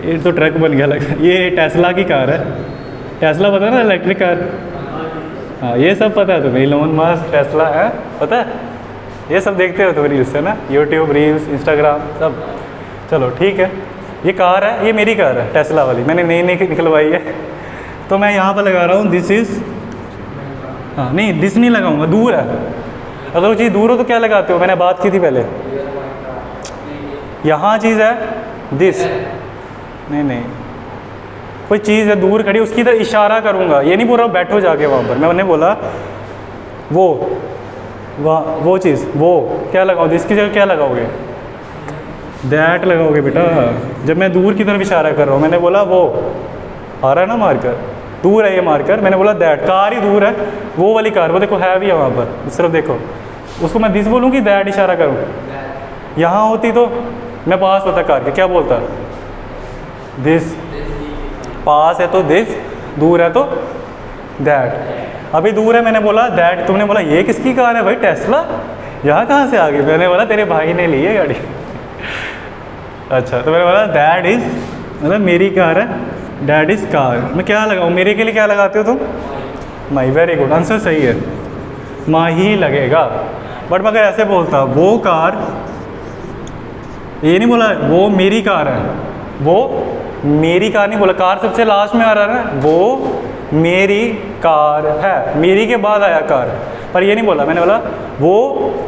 ये तो ट्रक बन गया लगा, ये टेस्ला की कार है, टेस्ला पता है ना, इलेक्ट्रिक कार। हाँ ये सब पता है तुम्हें, इलोन मस्क, टेस्ला है पता है, ये सब देखते हो तुम रील्स है ना, यूट्यूब रील्स, इंस्टाग्राम सब। चलो ठीक है, ये कार है, ये मेरी कार है टेस्ला वाली, मैंने नई नई निकलवाई है, तो मैं यहाँ पर लगा रहा हूँ दिस इज़, हाँ नहीं दिस नहीं लगाऊंगा, दूर है, अगर वो चीज़ दूर हो तो क्या लगाते हो, मैंने बात की थी पहले, यहाँ चीज़ है दिस, नहीं कोई चीज़ है दूर खड़ी, उसकी तरफ इशारा करूँगा, ये नहीं बोल रहा बैठो जाके वहाँ पर, मैंने बोला वो चीज़, वो क्या लगाओ, इसकी जगह क्या लगाओगे, दैट लगाओगे बेटा, जब मैं दूर की तरफ इशारा कर रहा हूँ, मैंने बोला वो आ रहा है ना मार्कर, दूर है ये मार्कर, मैंने बोला दैट, कार ही दूर है, वो वाली कार, वो देखो है भी है वहाँ पर, इस तरफ देखो, उसको मैं दिस बोलूँ कि दैट इशारा करूँ, यहाँ होती तो मैं पास होता कार के, क्या बोलता, दिस, पास है तो दिस, दूर है तो दैट, अभी दूर है मैंने बोला दैट, तुमने बोला ये किसकी कार है भाई, टेस्ला, यहाँ कहाँ से आ गई, मैंने बोला तेरे भाई ने ली है गाड़ी। अच्छा तो मैंने बोला दैट इज़, मतलब मेरी कार है, डैट इज़ कार, मैं क्या लगाऊँ, मेरे के लिए क्या लगाते हो तुम, माई, वेरी गुड, आंसर सही है, माँ ही लगेगा, बट मैं अगर ऐसे बोलता वो कार, ये नहीं बोला वो मेरी कार है, वो मेरी कार नहीं बोला, कार सबसे लास्ट में आ रहा है, वो मेरी कार है, मेरी के बाद आया कार, पर ये नहीं बोला, मैंने बोला वो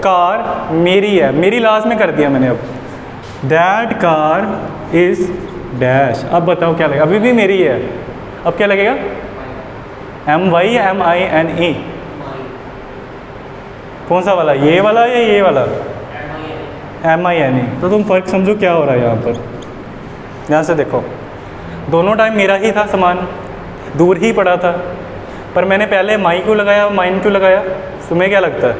कार मेरी है, मेरी लास्ट में कर दिया मैंने, अब दैट कार इज़ डैश, अब बताओ क्या लगेगा, अभी भी मेरी है, अब क्या लगेगा, MY या MINE, कौन सा वाला, ये वाला या ये वाला, MINE, तो तुम फ़र्क समझो क्या हो रहा है यहाँ पर, यहाँ से देखो, दोनों टाइम मेरा ही था सामान, दूर ही पड़ा था, पर मैंने पहले माई क्यों लगाया, माइन क्यों लगाया, तुम्हें क्या लगता है,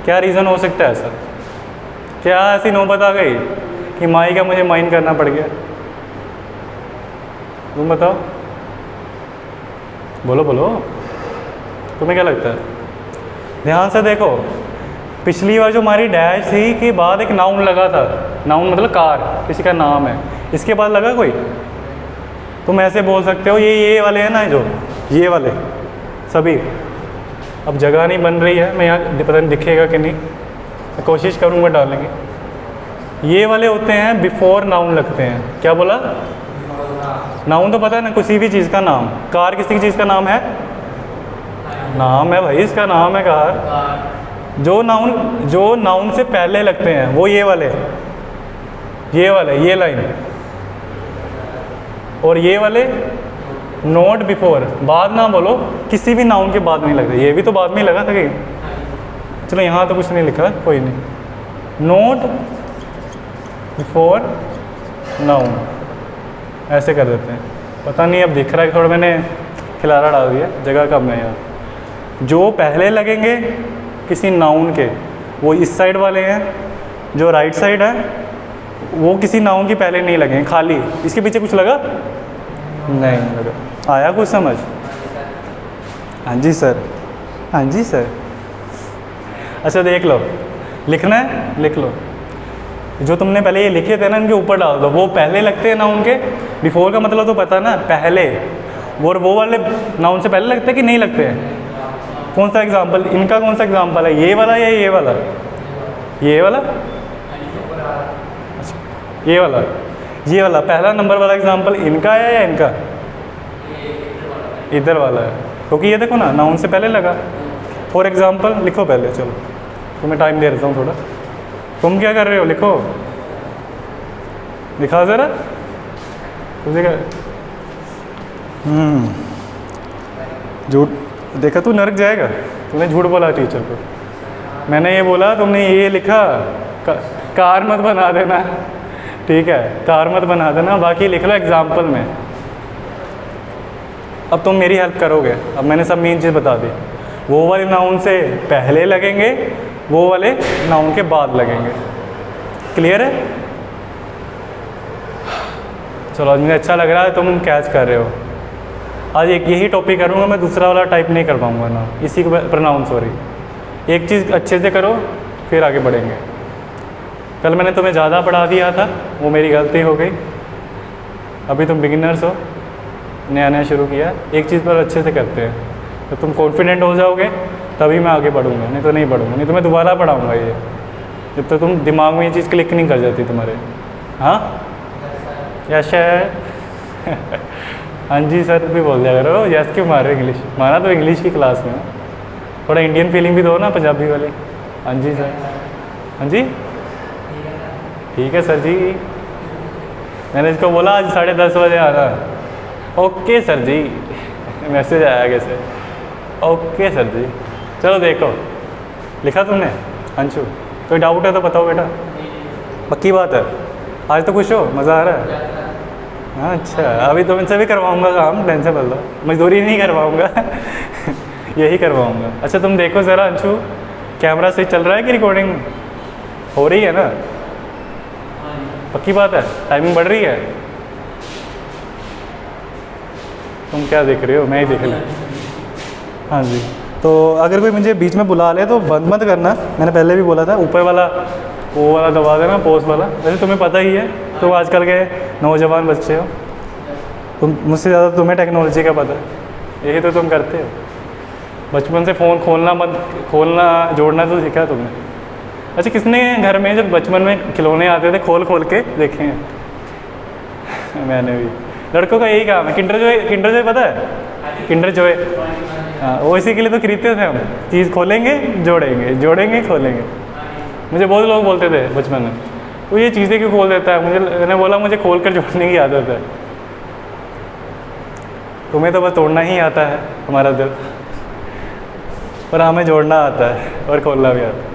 क्या रीज़न हो सकता है ऐसा, क्या ऐसी नौबत आ गई कि माई का मुझे माइन करना पड़ गया, तुम बताओ, बोलो बोलो, तुम्हें क्या लगता है, ध्यान से देखो, पिछली बार जो हमारी डैश थी के बाद एक नाउन लगा था, नाउन मतलब कार, किसी का नाम है, इसके बाद लगा कोई, तुम ऐसे बोल सकते हो ये वाले हैं ना, जो ये वाले सभी, अब जगह नहीं बन रही है, मैं यहाँ पता नहीं दिखेगा कि नहीं, मैं कोशिश करूँगा डालेंगे, ये वाले होते हैं बिफोर नाउन लगते हैं, क्या बोला, नाउन तो पता है ना, किसी भी चीज़ का नाम, कार किसी चीज़ का नाम है, नाम है भाई, इसका नाम है कार, जो नाउन से पहले लगते हैं वो ये वाले, ये लाइन, और ये वाले नोट बिफोर, बाद ना बोलो, किसी भी नाउन के बाद नहीं लगता, ये भी तो बाद में ही लगा था कि, चलो यहाँ तो कुछ नहीं लिखा, कोई नहीं, नोट बिफोर नाउन, ऐसे कर देते हैं, पता नहीं अब दिख रहा है, थोड़ा मैंने खिलारा डाल दिया, जगह कम है यहाँ, जो पहले लगेंगे किसी नाउन के वो इस साइड वाले हैं, जो राइट साइड है वो किसी नाउन के पहले नहीं लगे, खाली, इसके पीछे कुछ लगा नहीं लगा, आया कुछ समझ, हाँ जी सर, हाँ जी सर, अच्छा देख लो, लिखना है लिख लो, जो तुमने पहले ये लिखे थे ना इनके ऊपर डाल दो, वो पहले लगते हैं नाउन के, बिफोर का मतलब तो पता ना, पहले, और वो वाले नाउन से पहले लगते हैं कि नहीं लगते हैं, कौन सा एग्जाम्पल, इनका कौन सा एग्जाम्पल है, ये वाला या ये वाला, ये वाला, ये वाला पहला नंबर वाला एग्जाम्पल इनका है या इनका, इधर वाला है, क्योंकि ये देखो ना नाउन से पहले लगा, फॉर एग्जाम्पल लिखो पहले, चलो तुम्हें टाइम दे देता हूँ थोड़ा, तुम क्या कर रहे हो, लिखो, दिखा ज़रा, तुझे क्या, झूठ, देखा तू नरक जाएगा, तूने झूठ बोला टीचर को, मैंने ये बोला, तुमने ये लिखा, कार मत बना देना, ठीक है, कार मत बना देना, बाकी लिख लो एग्जाम्पल में, अब तुम मेरी हेल्प करोगे। अब मैंने सब मेन चीज़ बता दी। वो वाले नाउन से पहले लगेंगे, वो वाले नाउन के बाद लगेंगे। क्लियर है? चलो आज मुझे अच्छा लग रहा है, तुम कैच कर रहे हो। आज एक यही टॉपिक करूँगा मैं, दूसरा वाला टाइप नहीं कर पाऊँगा ना, इसी को प्रोनाउंस। सॉरी, एक चीज़ अच्छे से करो फिर आगे बढ़ेंगे। कल मैंने तुम्हें ज़्यादा पढ़ा दिया था, वो मेरी गलती हो गई। अभी तुम बिगिनर्स हो, नया नया शुरू किया। एक चीज़ पर अच्छे से करते हैं तो तुम कॉन्फिडेंट हो जाओगे, तभी मैं आगे बढ़ूँगा, नहीं तो नहीं बढ़ूँगा। नहीं तो मैं दोबारा पढ़ाऊँगा ये, जब तक तुम दिमाग में ये चीज़ क्लिक नहीं कर जाती तुम्हारे। हाँ यश है हाँ जी सर भी बोल दिया करो। यस क्यों मार रहे इंग्लिश? माना तो इंग्लिश की क्लास में, थोड़ा इंडियन फीलिंग भी दो ना, पंजाबी वाली। हाँ जी सर, हाँ जी ठीक है सर जी। मैंने इसको बोला आज 10:30 बजे आना। ओके सर जी मैसेज आया कैसे? ओके सर जी। चलो देखो, लिखा तुमने? अंशु कोई डाउट है तो बताओ बेटा। पक्की बात है? आज तो खुश हो, मज़ा आ रहा है? हाँ अच्छा, अभी तो इनसे भी करवाऊँगा काम, टेंशन मत लो। मजदूरी नहीं करवाऊँगा यही करवाऊँगा। अच्छा तुम देखो ज़रा अंशु, कैमरा सही चल रहा है कि रिकॉर्डिंग हो रही है ना? पक्की बात है? टाइमिंग बढ़ रही है? तुम क्या देख रहे हो? मैं ही देख रहा हूँ। हाँ जी, तो अगर कोई मुझे बीच में बुला ले तो बंद मत करना। मैंने पहले भी बोला था, ऊपर वाला वो वाला दबा देना, पोस्ट वाला। वैसे तुम्हें पता ही है, तो आजकल के नौजवान बच्चे हो, तुम मुझसे ज़्यादा तुम्हें टेक्नोलॉजी का पता है। यही तो तुम करते हो, बचपन से फ़ोन खोलना जोड़ना तो सीखा तुमने। अच्छा किसने घर में जब बचपन में खिलौने आते थे खोल के देखे हैं मैंने भी। लड़कों का यही काम है। किंडर जॉय पता है? किंडर जॉय, हाँ वो इसी के लिए तो खरीदते थे हम। चीज़ खोलेंगे जोड़ेंगे खोलेंगे। मुझे बहुत लोग बोलते थे बचपन में, वो ये चीज़ें क्यों खोल देता है? मैंने बोला मुझे खोल कर जोड़ने की आदत है। तुम्हें तो बस तोड़ना ही आता है हमारा दिल, पर हमें जोड़ना आता है और खोलना भी आता है।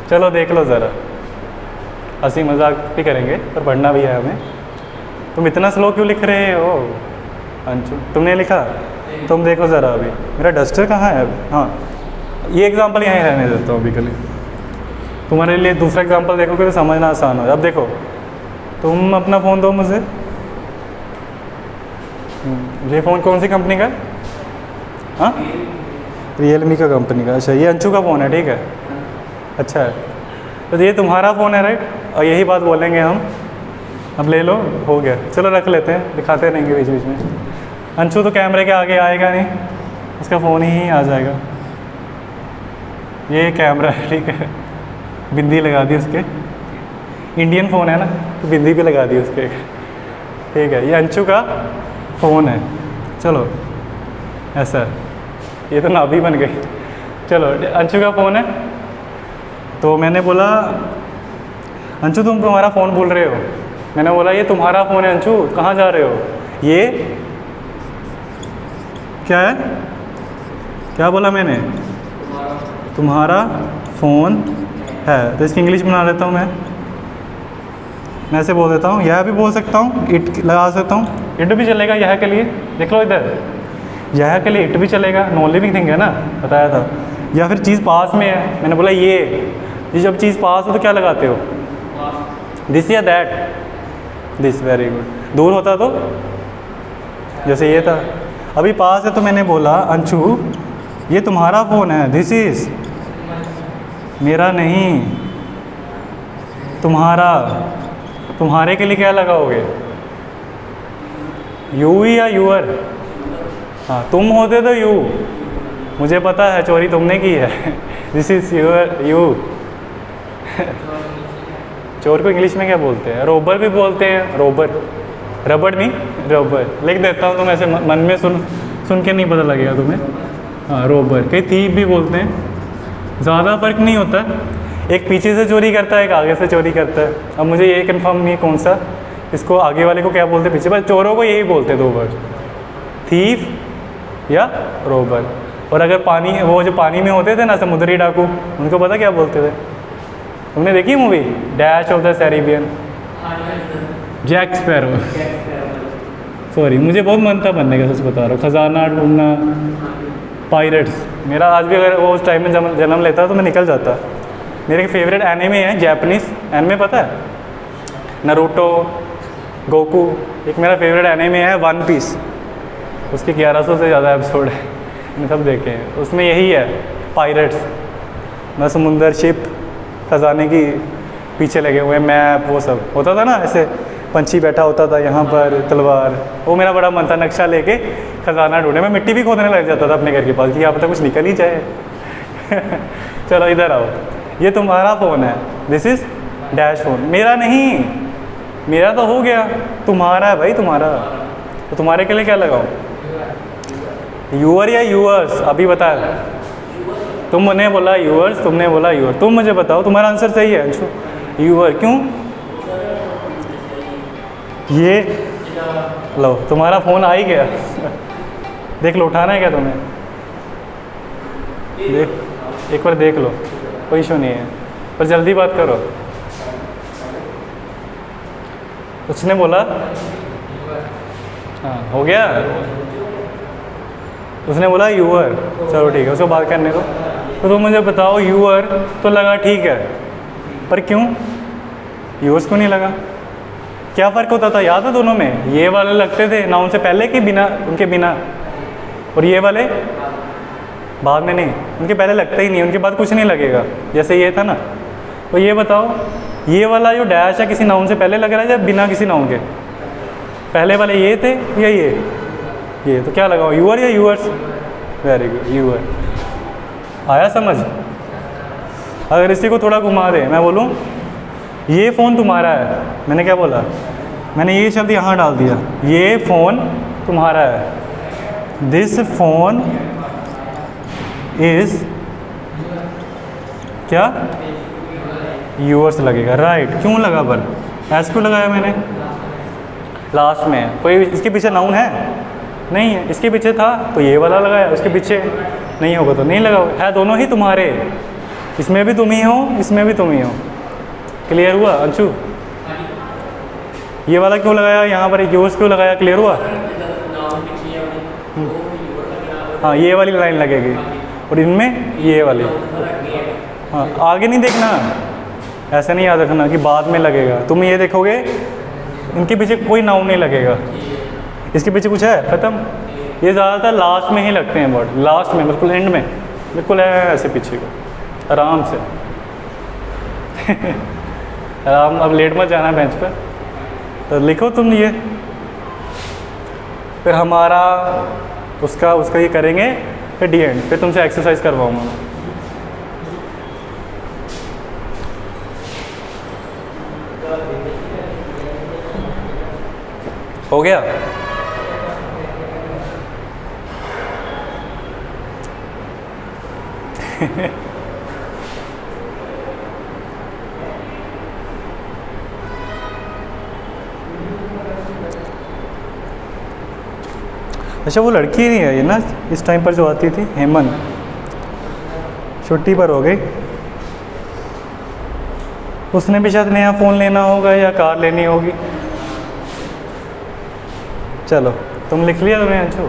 चलो देख लो ज़रा, हंसी मजाक भी करेंगे पर पढ़ना भी है हमें। तुम इतना स्लो क्यों लिख रहे हो अंशु? तुमने लिखा? तुम देखो ज़रा, अभी मेरा डस्टर कहाँ है? हाँ ये एग्जांपल यहीं रहने देता हूँ अभी के लिए। तुम्हारे लिए दूसरा एग्जांपल देखोगे तो समझना आसान हो। अब देखो, तुम अपना फ़ोन दो मुझे। ये फ़ोन कौन सी कंपनी का है? हाँ रियलमी का कंपनी का। अच्छा ये अंशु का फ़ोन है, ठीक है। अच्छा है, तो ये तुम्हारा फ़ोन है राइट? और यही बात बोलेंगे हम। अब ले लो, हो गया। चलो रख लेते हैं, दिखाते रहेंगे बीच बीच में। अंशु तो कैमरे के आगे आएगा नहीं, उसका फ़ोन ही आ जाएगा। ये कैमरा है, ठीक है। बिंदी लगा दी उसके, इंडियन फ़ोन है ना तो बिंदी भी लगा दी उसके, ठीक है। ये अंशु का फ़ोन है। चलो ऐसा, ये तो नाभि बन गई। चलो अंशु का फ़ोन है, तो मैंने बोला अंशु तुम तुम्हारा फ़ोन बोल रहे हो। मैंने बोला ये तुम्हारा फ़ोन है अंशु, कहाँ जा रहे हो? ये क्या है? क्या बोला मैंने? तुम्हारा फ़ोन है। तो इसकी इंग्लिश बना लेता हूँ मैं ऐसे बोल देता हूँ। यह भी बोल सकता हूँ, इट लगा सकता हूँ। इट भी चलेगा यह के लिए, देख लो इधर, यह के लिए इट भी चलेगा। नॉन लिविंग थिंग है ना, बताया था। या फिर चीज़ पास में है, मैंने बोला ये जब चीज़ पास हो तो क्या लगाते हो? दिस या दैट? This, very good. दूर होता तो जैसे ये था। अभी पास है तो मैंने बोला अंशु ये तुम्हारा फ़ोन है, दिस इज़, मेरा नहीं तुम्हारा। तुम्हारे के लिए क्या लगाओगे? यू या यूअर? हाँ तुम होते तो यू, मुझे पता है चोरी तुमने की है। This is your, you. चोर को इंग्लिश में क्या बोलते हैं? रोबर भी बोलते हैं, रोबर। रबड़ नहीं, रोबर। लिख देता हूँ, तुम ऐसे मन में सुन के नहीं पता लगेगा तुम्हें। हाँ रोबर। कई थीप भी बोलते हैं, ज़्यादा फ़र्क नहीं होता। एक पीछे से चोरी करता है, एक आगे से चोरी करता है। अब मुझे ये कंफर्म नहीं है कौन सा, इसको आगे वाले को क्या बोलते हैं, पीछे। बस चोरों को यही बोलते हैं दो वर्ड, थीफ या रोबर। और अगर पानी, वो जो पानी में होते थे ना समुद्री डाकू, उनको पता क्या बोलते थे? तुमने देखी movie dash of the Caribbean? Jack Sparrow. Sorry, मुझे बहुत मन था बनने का, सच बता रहा हूँ। खजाना ढूंढना, पायरेट्स। मेरा आज भी अगर वो उस टाइम में जन्म लेता तो मैं निकल जाता। मेरे फेवरेट एनिमे है जैपनीज़ एनिमे, पता है? Naruto, Goku. एक मेरा फेवरेट एनिमे है वन पीस, उसके 1100 से ज़्यादा एपिसोड है, मैंने सब देखे हैं। उसमें यही है, पायरेट्स, ना समुंदर, शिप, खजाने की पीछे लगे हुए, मैप, वो सब होता था ना, ऐसे पंछी बैठा होता था यहाँ पर, तलवार। वो मेरा बड़ा मन था, नक्शा लेके खजाना ढूंढे। मैं मिट्टी भी खोदने लग जाता था अपने घर के पास कि यहाँ पर कुछ निकल ही जाए। चलो इधर आओ, ये तुम्हारा फ़ोन है, दिस इज़ डैश फ़ोन। मेरा नहीं, मेरा तो हो गया, तुम्हारा है भाई, तुम्हारा। तो तुम्हारे के लिए क्या लगाऊँ, यूअर या यूअर्स? अभी बता, तुमने बोला यूअर्स, तुमने बोला यूअर। तुम मुझे बताओ, तुम्हारा आंसर सही है अंशु, यूअर। क्यों? ये लो, तुम्हारा फ़ोन आ ही गया। देख लो, उठाना है क्या तुम्हें? देख, एक बार देख लो, कोई इशू नहीं है, पर जल्दी बात करो। उसने बोला हाँ, हो गया। उसने बोला यूअर, चलो ठीक है, उसको बात करने दो। तो तुम मुझे बताओ, यूअर तो लगा ठीक है, पर क्यों यूअर्स को नहीं लगा? क्या फ़र्क होता था याद है दोनों में? ये वाले लगते थे नाउन से पहले कि बिना, उनके बिना, और ये वाले बाद में नहीं, उनके पहले लगता ही नहीं, उनके बाद कुछ नहीं लगेगा, जैसे ये था ना। तो ये बताओ, ये वाला जो डैश है किसी नाउन से पहले लग रहा है या बिना किसी नाउन के? पहले वाले ये थे या ये? तो क्या लगाओ, यूअर या यूअर्स? Very good, your. आया समझ? अगर इसी को थोड़ा घुमा दे, मैं बोलूँ ये फ़ोन तुम्हारा है, मैंने क्या बोला? मैंने ये शब्द यहाँ डाल दिया, ये फ़ोन तुम्हारा है, दिस फ़ोन इज़ क्या, यूअर्स लगेगा, राइट। क्यों लगा पर? ऐसे क्यों लगाया मैंने? लास्ट में कोई इसके पीछे नाउन है नहीं है, इसके पीछे था तो ये वाला लगाया, उसके पीछे नहीं होगा तो नहीं लगा है, दोनों ही तुम्हारे, इसमें भी तुम ही हो, इसमें भी तुम ही हो। क्लियर हुआ अंशु? ये वाला क्यों लगाया यहाँ पर, यूज़ क्यों लगाया? क्लियर हुआ? हाँ, ये वाली लाइन लगेगी और इनमें ये वाली। हाँ, आगे नहीं देखना, ऐसा नहीं याद रखना कि बाद में लगेगा। तुम ये देखोगे इनके पीछे कोई नाउन नहीं लगेगा, इसके पीछे कुछ है, ख़त्म। ये ज़्यादातर लास्ट में ही लगते हैं वर्ड, लास्ट में, बिल्कुल एंड में, बिल्कुल ऐसे पीछे को, आराम से। आराम, अब लेट मत जाना बेंच पर। तो लिखो तुम ये, फिर हमारा उसका ये करेंगे, फिर डी एंड, फिर तुमसे एक्सरसाइज करवाऊँगा मैं। हो गया? अच्छा, वो लड़की नहीं है ये ना, इस टाइम पर जो आती थी, हेमन, छुट्टी पर हो गई। उसने भी शायद नया फ़ोन लेना होगा या कार लेनी होगी। चलो, तुम लिख लिया तुमने अंशु?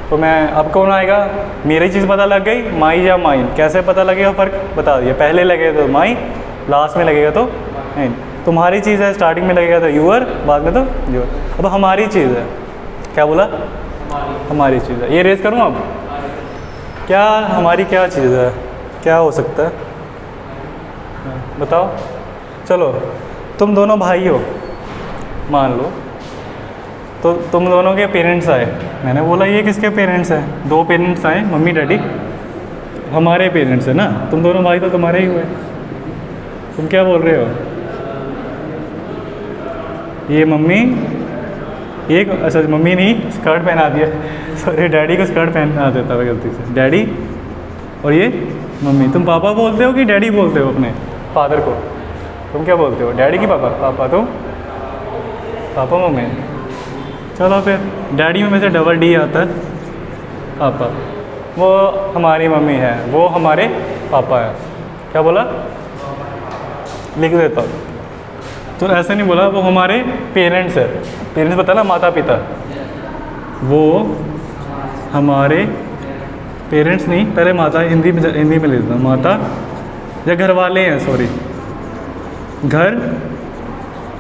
तो मैं, अब कौन आएगा? मेरी चीज़ पता लग गई, माई या माइन? कैसे पता लगेगा, फ़र्क बता दिया। पहले लगे तो माई, लास्ट में लगेगा तो नहीं। तुम्हारी चीज़ है, स्टार्टिंग में लगेगा तो यूअर, बाद में तो यूअर। अब हमारी चीज़ है, क्या बोला? हमारी चीज़ है। ये रेस करूँ अब? क्या हमारी क्या चीज़ है, क्या हो सकता है बताओ? चलो, तुम दोनों भाई हो मान लो, तो तुम दोनों के पेरेंट्स आए। मैंने बोला ये किसके पेरेंट्स हैं? दो पेरेंट्स आए, मम्मी डैडी, हमारे पेरेंट्स है ना, तुम दोनों भाई तो तुम्हारे ही हुए। तुम क्या बोल रहे हो? ये मम्मी, ये अच्छा मम्मी नहीं, स्कर्ट पहना दिया, सॉरी, डैडी को स्कर्ट पहना देता था गलती से, डैडी, और ये मम्मी। तुम पापा बोलते हो कि डैडी बोलते हो अपने फादर को? तुम क्या बोलते हो, डैडी की पापा? पापा तुम, पापा मम्मी। चलो फिर, डैडी में से डबल डी आता है, पापा। वो हमारी मम्मी है, वो हमारे पापा है। क्या बोला? लिख देता हूँ। तो ऐसे नहीं बोला, वो हमारे पेरेंट्स है। पेरेंट्स पता ना, माता पिता, वो हमारे पेरेंट्स नहीं, पहले माता, हिंदी में ले लेता हूँ, माता या घर वाले हैं, सॉरी, घर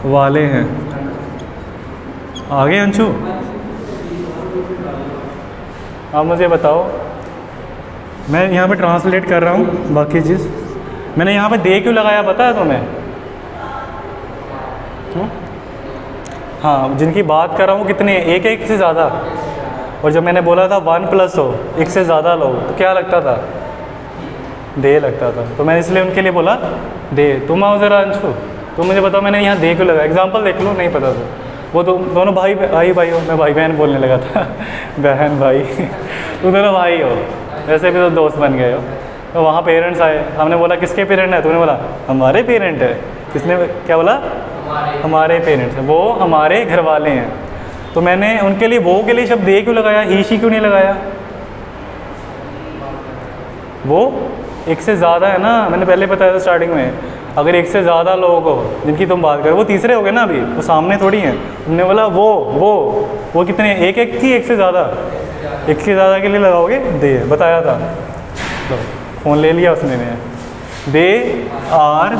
वाले हैं। आगे अंशु, आप मुझे बताओ, मैं यहाँ पे ट्रांसलेट कर रहा हूँ बाकी चीज़। मैंने यहाँ पे दे क्यों लगाया पता है तुम्हें? हाँ, जिनकी बात कर रहा हूँ कितने, एक एक से ज़्यादा। और जब मैंने बोला था 1+ हो, एक से ज़्यादा लो, तो क्या लगता था? दे लगता था। तो मैंने इसलिए उनके लिए बोला दे। तुम आओ ज़रा अंशु, तुम मुझे बताओ मैंने यहाँ दे क्यों लगाया? एग्जाम्पल देख लो, नहीं पता तो वो तो दोनों भाई हो, मैं भाई बहन बोलने लगा था बहन भाई तुम दोनों भाई हो, वैसे भी तो दोस्त बन गए हो। तो वहाँ पेरेंट्स आए, हमने बोला किसके पेरेंट है? तूने बोला हमारे पेरेंट है। किसने क्या बोला? हमारे पेरेंट्स हैं, वो हमारे घर वाले हैं। तो मैंने उनके लिए, वो के लिए शब्द दे क्यों लगाया? ही शी क्यों नहीं लगाया? वो एक से ज़्यादा है ना, मैंने पहले बताया था स्टार्टिंग में। अगर एक से ज़्यादा लोग हो जिनकी तुम बात करो, वो तीसरे हो गए ना, अभी वो सामने थोड़ी हैं। तुमने बोला वो कितने, एक एक थी, एक से ज़्यादा, एक से ज़्यादा के लिए लगाओगे दे, बताया था। तो फ़ोन ले लिया उसने ने। They are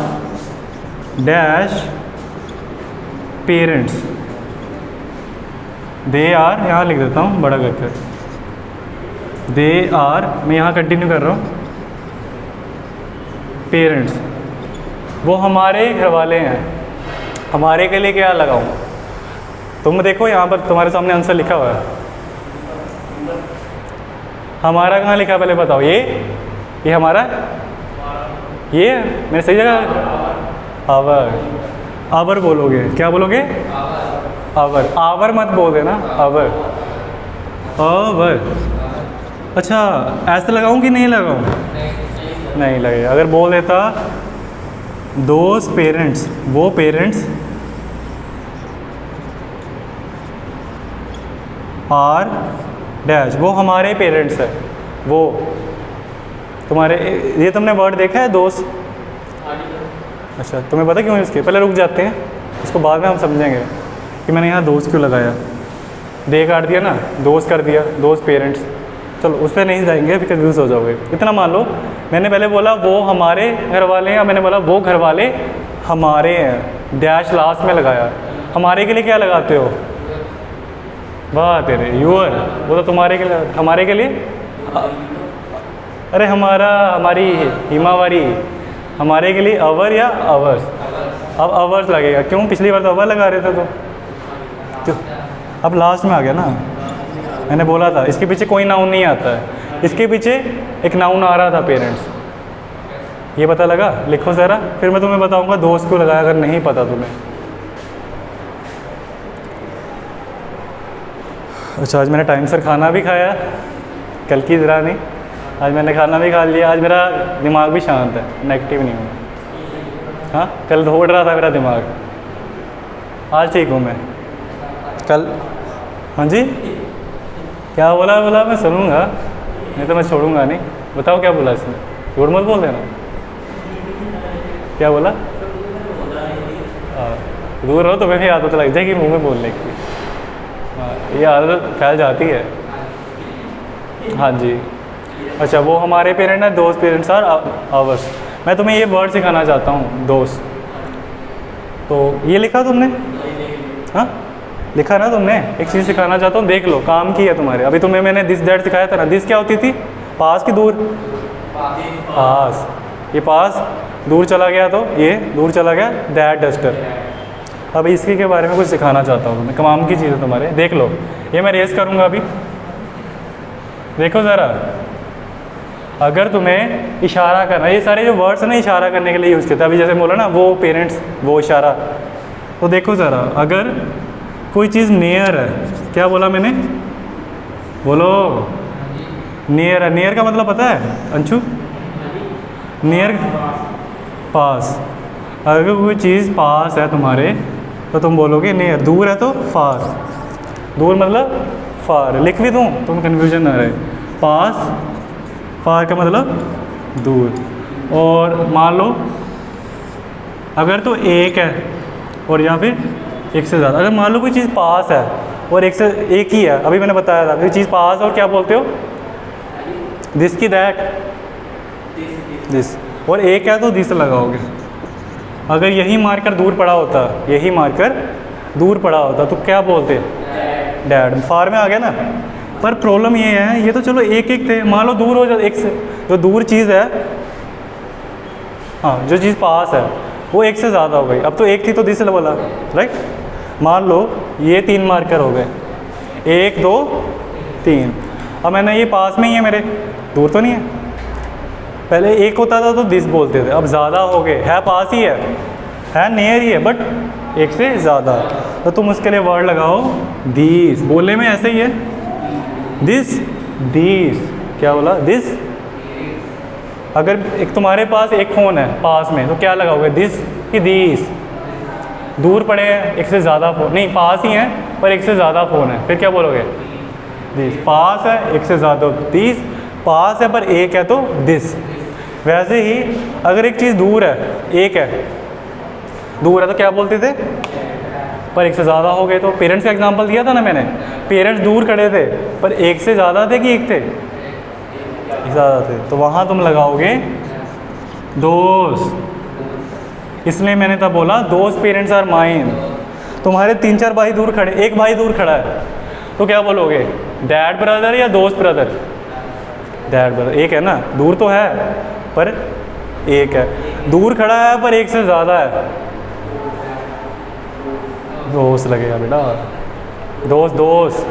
dash parents, they are, यहाँ लिख देता हूँ बड़ा करके, दे आर, मैं यहाँ कंटिन्यू कर रहा हूँ, पेरेंट्स, वो हमारे घर वाले हैं। हमारे के लिए क्या लगाऊं? तुम देखो यहाँ पर तुम्हारे सामने आंसर लिखा हुआ है। हमारा कहाँ लिखा पहले बताओ? ये हमारा, ये मैंने सही जगह, आवर बोलोगे, क्या बोलोगे? आवर मत बोल देना, आवर। अच्छा, ऐसे लगाऊं कि नहीं लगाऊं? नहीं लगेगा। अगर बोल देता दोज पेरेंट्स, वो पेरेंट्स आर डैश, वो हमारे पेरेंट्स है, वो तुम्हारे, ये तुमने वर्ड देखा है दोस्त? अच्छा, तुम्हें पता क्यों यूज़ किया? पहले रुक जाते हैं, इसको बाद में हम समझेंगे कि मैंने यहाँ दोस्त क्यों लगाया। दे काट दिया ना, दोस्त कर दिया, दोस्त पेरेंट्स। चलो उस पर नहीं जाएंगे, फिर कन्फ्यूज़ हो जाओगे। इतना मान लो, मैंने पहले बोला वो हमारे घर वाले हैं, मैंने बोला वो घर वाले हमारे हैं, डैश लास्ट में लगाया। हमारे के लिए क्या लगाते हो? वाह तेरे, यूअर, वो तो तुम्हारे के लिए, हमारे के लिए, अरे हमारा, हमारी, हिमावारी, हमारे के लिए अवर या अवर्स। अब अवर्स लगेगा, क्यों? पिछली बार तो अवर लगा रहे थे तो क्यों? अब लास्ट में आ गया ना। मैंने बोला था इसके पीछे कोई नाउन नहीं आता है, इसके पीछे एक नाउन आ रहा था, पेरेंट्स। ये पता लगा? लिखो ज़रा, फिर मैं तुम्हें बताऊंगा दोस्त क्यों लगाया, अगर नहीं पता तुम्हें। अच्छा, आज मैंने टाइम से खाना भी खाया, कल की तरह नहीं, आज मैंने खाना भी खा लिया। आज मेरा दिमाग भी शांत है, नेगेटिव नहीं हूँ। हाँ, कल दौड़ रहा था मेरा दिमाग, आज ठीक हूँ मैं। कल, हाँ जी, क्या बोला? मैं सुनूंगा, नहीं तो मैं छोड़ूंगा नहीं। बताओ क्या बोला इसने? झूठ मत बोल देना। क्या बोला? दूर रहो तो मैं भी आदत लग जाएगी मुंह में बोलने की। हाँ, ये आदत फैल जाती है। हाँ जी। अच्छा, वो हमारे पेरेंट हैं, दोस्त पेरेंट्स आर आवर्स। मैं तुम्हें ये वर्ड सिखाना चाहता हूँ, दोस्त। तो ये लिखा तुमने? हाँ, लिखा ना तुमने? एक चीज़ सिखाना चाहता हूँ, देख लो, काम की है तुम्हारे। अभी तुम्हें मैंने दिस दैट सिखाया था ना। दिस क्या होती थी? पास की दूर? पास। ये पास, दूर चला गया तो ये दूर चला गया, दैट डस्टर। अब इसके के बारे में कुछ सिखाना चाहता हूँ मैं, काम की चीज़ है तुम्हारे। देख लो, ये मैं रेस करूँगा अभी, देखो ज़रा। अगर तुम्हें इशारा करना, ये सारे जो वर्ड्स हैं ना, इशारा करने के लिए यूज़ किया था। अभी जैसे बोला ना, वो पेरेंट्स, वो इशारा। तो देखो ज़रा, अगर कोई चीज़ नियर है, क्या बोला मैंने? बोलो, नियर है। नियर का मतलब पता है अंशु? नियर, पास। अगर कोई चीज़ पास है तुम्हारे तो तुम बोलोगे नियर। दूर है तो फार। दूर मतलब फार। लिख भी दूँ तुम कन्फ्यूजन ना रहे। पास, फार का मतलब दूर। और मान लो अगर तो एक है और या फिर एक से ज़्यादा। अगर मान लो कोई चीज़ पास है और एक ही है, अभी मैंने बताया था कोई चीज़ पास और क्या बोलते हो, दिस की दैट, दिस, और एक है तो दिस लगाओगे। अगर यही मार्कर दूर पड़ा होता, यही मार्कर दूर पड़ा होता तो क्या बोलते, डैड। फार में आ गया ना। पर प्रॉब्लम ये है, ये तो चलो एक एक थे, मान लो दूर हो जाए, एक से जो दूर चीज़ है, हाँ जो चीज़ पास है वो एक से ज़्यादा हो गई। अब तो एक थी तो दिस बोला, राइट। मान लो ये 3 मार्कर हो गए, 1 2 3। अब मैंने ये पास में ही है मेरे, दूर तो नहीं है। पहले एक होता था तो दिस बोलते थे, अब ज़्यादा हो गए, है पास ही है नियर ही है बट एक से ज़्यादा। तो तुम उसके लिए वर्ड लगाओ दिस। बोलने में ऐसे ही है, दिस दिस, क्या बोला, दिस। अगर एक तुम्हारे पास एक फ़ोन है पास में तो क्या लगाओगे, दिस कि दिस। दूर पड़े हैं, एक से ज़्यादा फ़ोन, नहीं पास ही हैं पर एक से ज़्यादा फ़ोन है, फिर क्या बोलोगे, दिस। पास है एक से ज़्यादा, दिस। पास है पर एक है तो दिस। वैसे ही अगर एक चीज़ दूर है, एक है, दूर है तो क्या बोलते थे, पर एक से ज़्यादा हो गए तो। पेरेंट्स का एग्जांपल दिया था ना मैंने, पेरेंट्स दूर खड़े थे पर एक से ज़्यादा थे कि एक थे, ज़्यादा थे, तो वहाँ तुम लगाओगे दोस्त। इसलिए मैंने तब बोला दोस्त पेरेंट्स आर माइन। तुम्हारे 3-4 भाई दूर खड़े, एक भाई दूर खड़ा है तो क्या बोलोगे, डैड ब्रदर या दोस्त ब्रदर, डैड ब्रदर। एक है ना, दूर तो है पर एक है, दूर खड़ा है पर एक से ज़्यादा है, दोस्त लगेगा बेटा, दोस्त दोस्त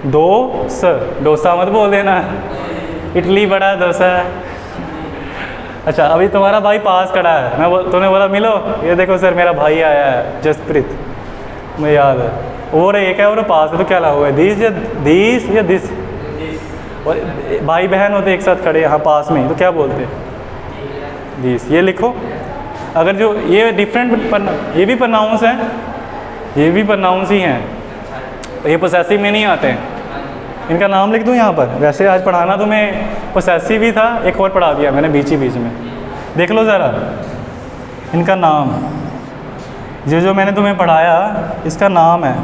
दोस्त। डोसा मत बोल देना, इडली बड़ा डोसा। अच्छा अभी तुम्हारा भाई पास खड़ा है, तूने बोला मिलो, ये देखो सर मेरा भाई आया है जसप्रीत, मुझे याद है, और एक है और पास है तो क्या लगाओगे, दिस या दिस। और भाई बहन होते एक साथ खड़े यहाँ पास में ही तो क्या बोलते, दिस। ये लिखो। अगर जो ये डिफरेंट ये भी प्रोनाउंस हैं, ये भी प्रोनाउंस ही हैं, ये पोसेसिव में नहीं आते हैं। इनका नाम लिख दूँ यहाँ पर। वैसे आज पढ़ाना तो मैं पोसेसिव ही था, एक और पढ़ा दिया मैंने बीच ही बीच में। देख लो ज़रा इनका नाम, जो मैंने तुम्हें पढ़ाया इसका नाम है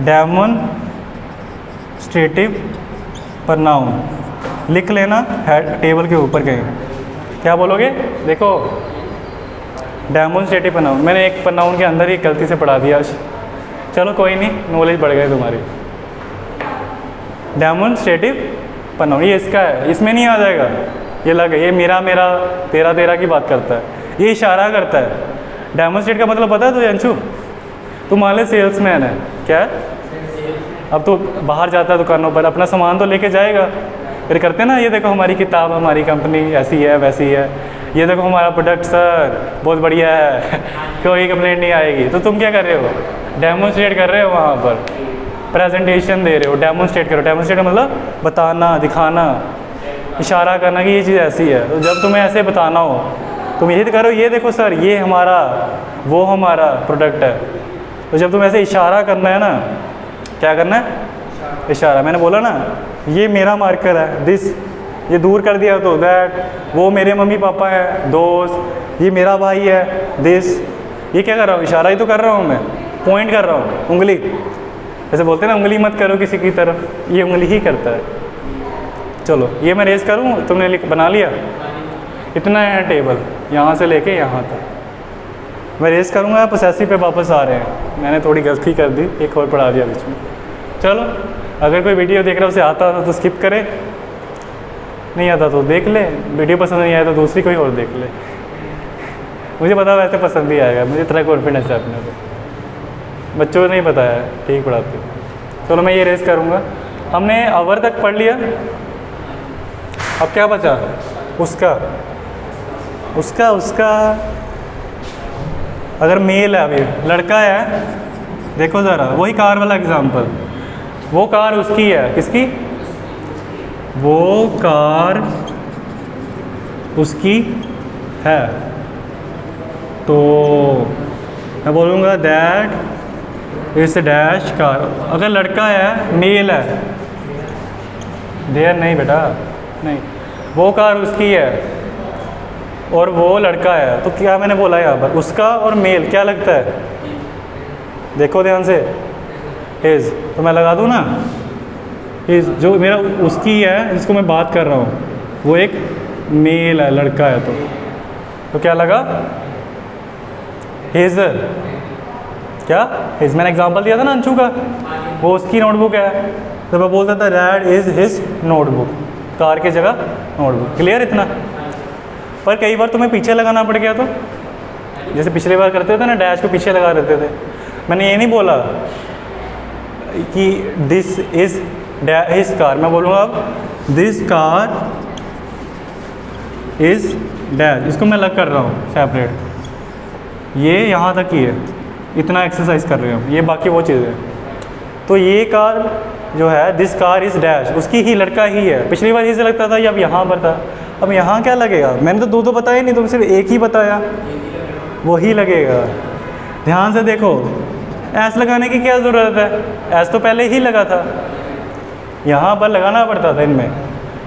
डेमोन्स्ट्रेटिव प्रोनाउन। लिख लेना हेड टेबल के ऊपर कहीं, क्या बोलोगे, देखो डेमोन्स्ट्रेटिव प्रोनाउन। मैंने एक प्रोनाउन के अंदर ही गलती से पढ़ा दिया, चलो कोई नहीं, नॉलेज बढ़ गई तुम्हारी। डेमोन्स्ट्रेटिव प्रोनाउन ये इसका है, इसमें नहीं आ जाएगा, ये लगे, ये मेरा मेरा तेरा तेरा की बात करता है, ये इशारा करता है। डेमोन्स्ट्रेट का मतलब पता है तुझे अंशु, तू मान ले सेल्समैन है, क्या है, अब तो बाहर जाता है दुकानों पर, अपना सामान तो लेके जाएगा, फिर करते ना, ये देखो हमारी किताब, हमारी कंपनी ऐसी है वैसी है, ये देखो हमारा प्रोडक्ट सर बहुत बढ़िया है, कोई कंप्लेंट नहीं आएगी। तो तुम क्या कर रहे हो, डेमोन्स्ट्रेट कर रहे हो, वहाँ पर प्रेजेंटेशन दे रहे हो, डेमोन्स्ट्रेट करो। डेमोन्स्ट्रेट मतलब बताना, दिखाना, इशारा करना कि ये चीज़ ऐसी है। तो जब तुम्हें ऐसे बताना हो तुम यही करो, ये देखो सर ये हमारा, वो हमारा प्रोडक्ट है। तो जब तुम ऐसे इशारा करना है ना, क्या करना है, इशारा। मैंने बोला ना ये मेरा मार्कर है, दिस, ये दूर कर दिया तो दैट, वो मेरे मम्मी पापा है, दोस्त, ये मेरा भाई है, दिस। ये क्या कर रहा हूँ, इशारा ही तो कर रहा हूँ मैं, पॉइंट कर रहा हूँ, उंगली। जैसे बोलते हैं ना उंगली मत करो किसी की तरफ, ये उंगली ही करता है। चलो ये मैं रेस करूँ, तुमने बना लिया, इतना है टेबल यहाँ से लेके यहाँ तक। मैं रेस करूँगा, पोसेसिव पे वापस आ रहे हैं। मैंने थोड़ी गलती कर दी, एक और पढ़ा दिया बीच में। चलो अगर कोई वीडियो देख रहा है उसे आता था तो स्किप करे, नहीं आता तो देख ले, वीडियो पसंद नहीं आया तो दूसरी कोई और देख ले। मुझे पता वैसे पसंद ही आएगा, मुझे इतना कॉन्फिडेंस है अपने को। बच्चों को नहीं पता है, ठीक पढ़ाते हो। चलो मैं ये रेस करूँगा। हमने आवर तक पढ़ लिया, अब क्या बचा, उसका उसका उसका। अगर मेल है, अभी लड़का है, देखो ज़रा वही कार वाला एग्जांपल, वो कार उसकी है, किसकी, वो कार उसकी है, तो मैं बोलूँगा दैट इज डैश कार। अगर लड़का है, मेल है, देयर नहीं बेटा नहीं, वो कार उसकी है, और वो लड़का है, तो क्या मैंने बोला यहाँ पर, उसका और मेल क्या लगता है, देखो ध्यान से, हिज, तो मैं लगा दूँ ना हिज, जो मेरा उसकी है जिसको मैं बात कर रहा हूँ वो एक मेल है, लड़का है, तो क्या लगा, हिज, क्या हिज, मैंने एग्जांपल दिया था ना अंशु का, वो उसकी नोटबुक है, तो मैं बोलता था red is his notebook, car की जगह नोटबुक। क्लियर इतना? पर कई बार तुम्हें पीछे लगाना पड़ गया, तो जैसे पिछली बार करते थे ना, डैश को पीछे लगा देते थे। मैंने ये नहीं बोला कि दिस इज़ हिज कार, मैं बोलूँगा अब दिस कार इज़ डैश, इसको मैं अलग कर रहा हूँ सेपरेट, ये यहाँ तक ही है, इतना एक्सरसाइज कर रहे हो, ये बाकी वो चीज़ है। तो ये कार जो है दिस कार इज़ डैश, उसकी ही, लड़का ही है। पिछली बार इसे लगता था, ये अब यहाँ पर था, अब यहाँ क्या लगेगा, मैंने तो दो बताया नहीं, तुम सिर्फ एक ही बताया, वही लगेगा। ध्यान से देखो, ऐस लगाने की क्या ज़रूरत है, ऐस तो पहले ही लगा था, यहाँ पर लगाना पड़ता था इनमें,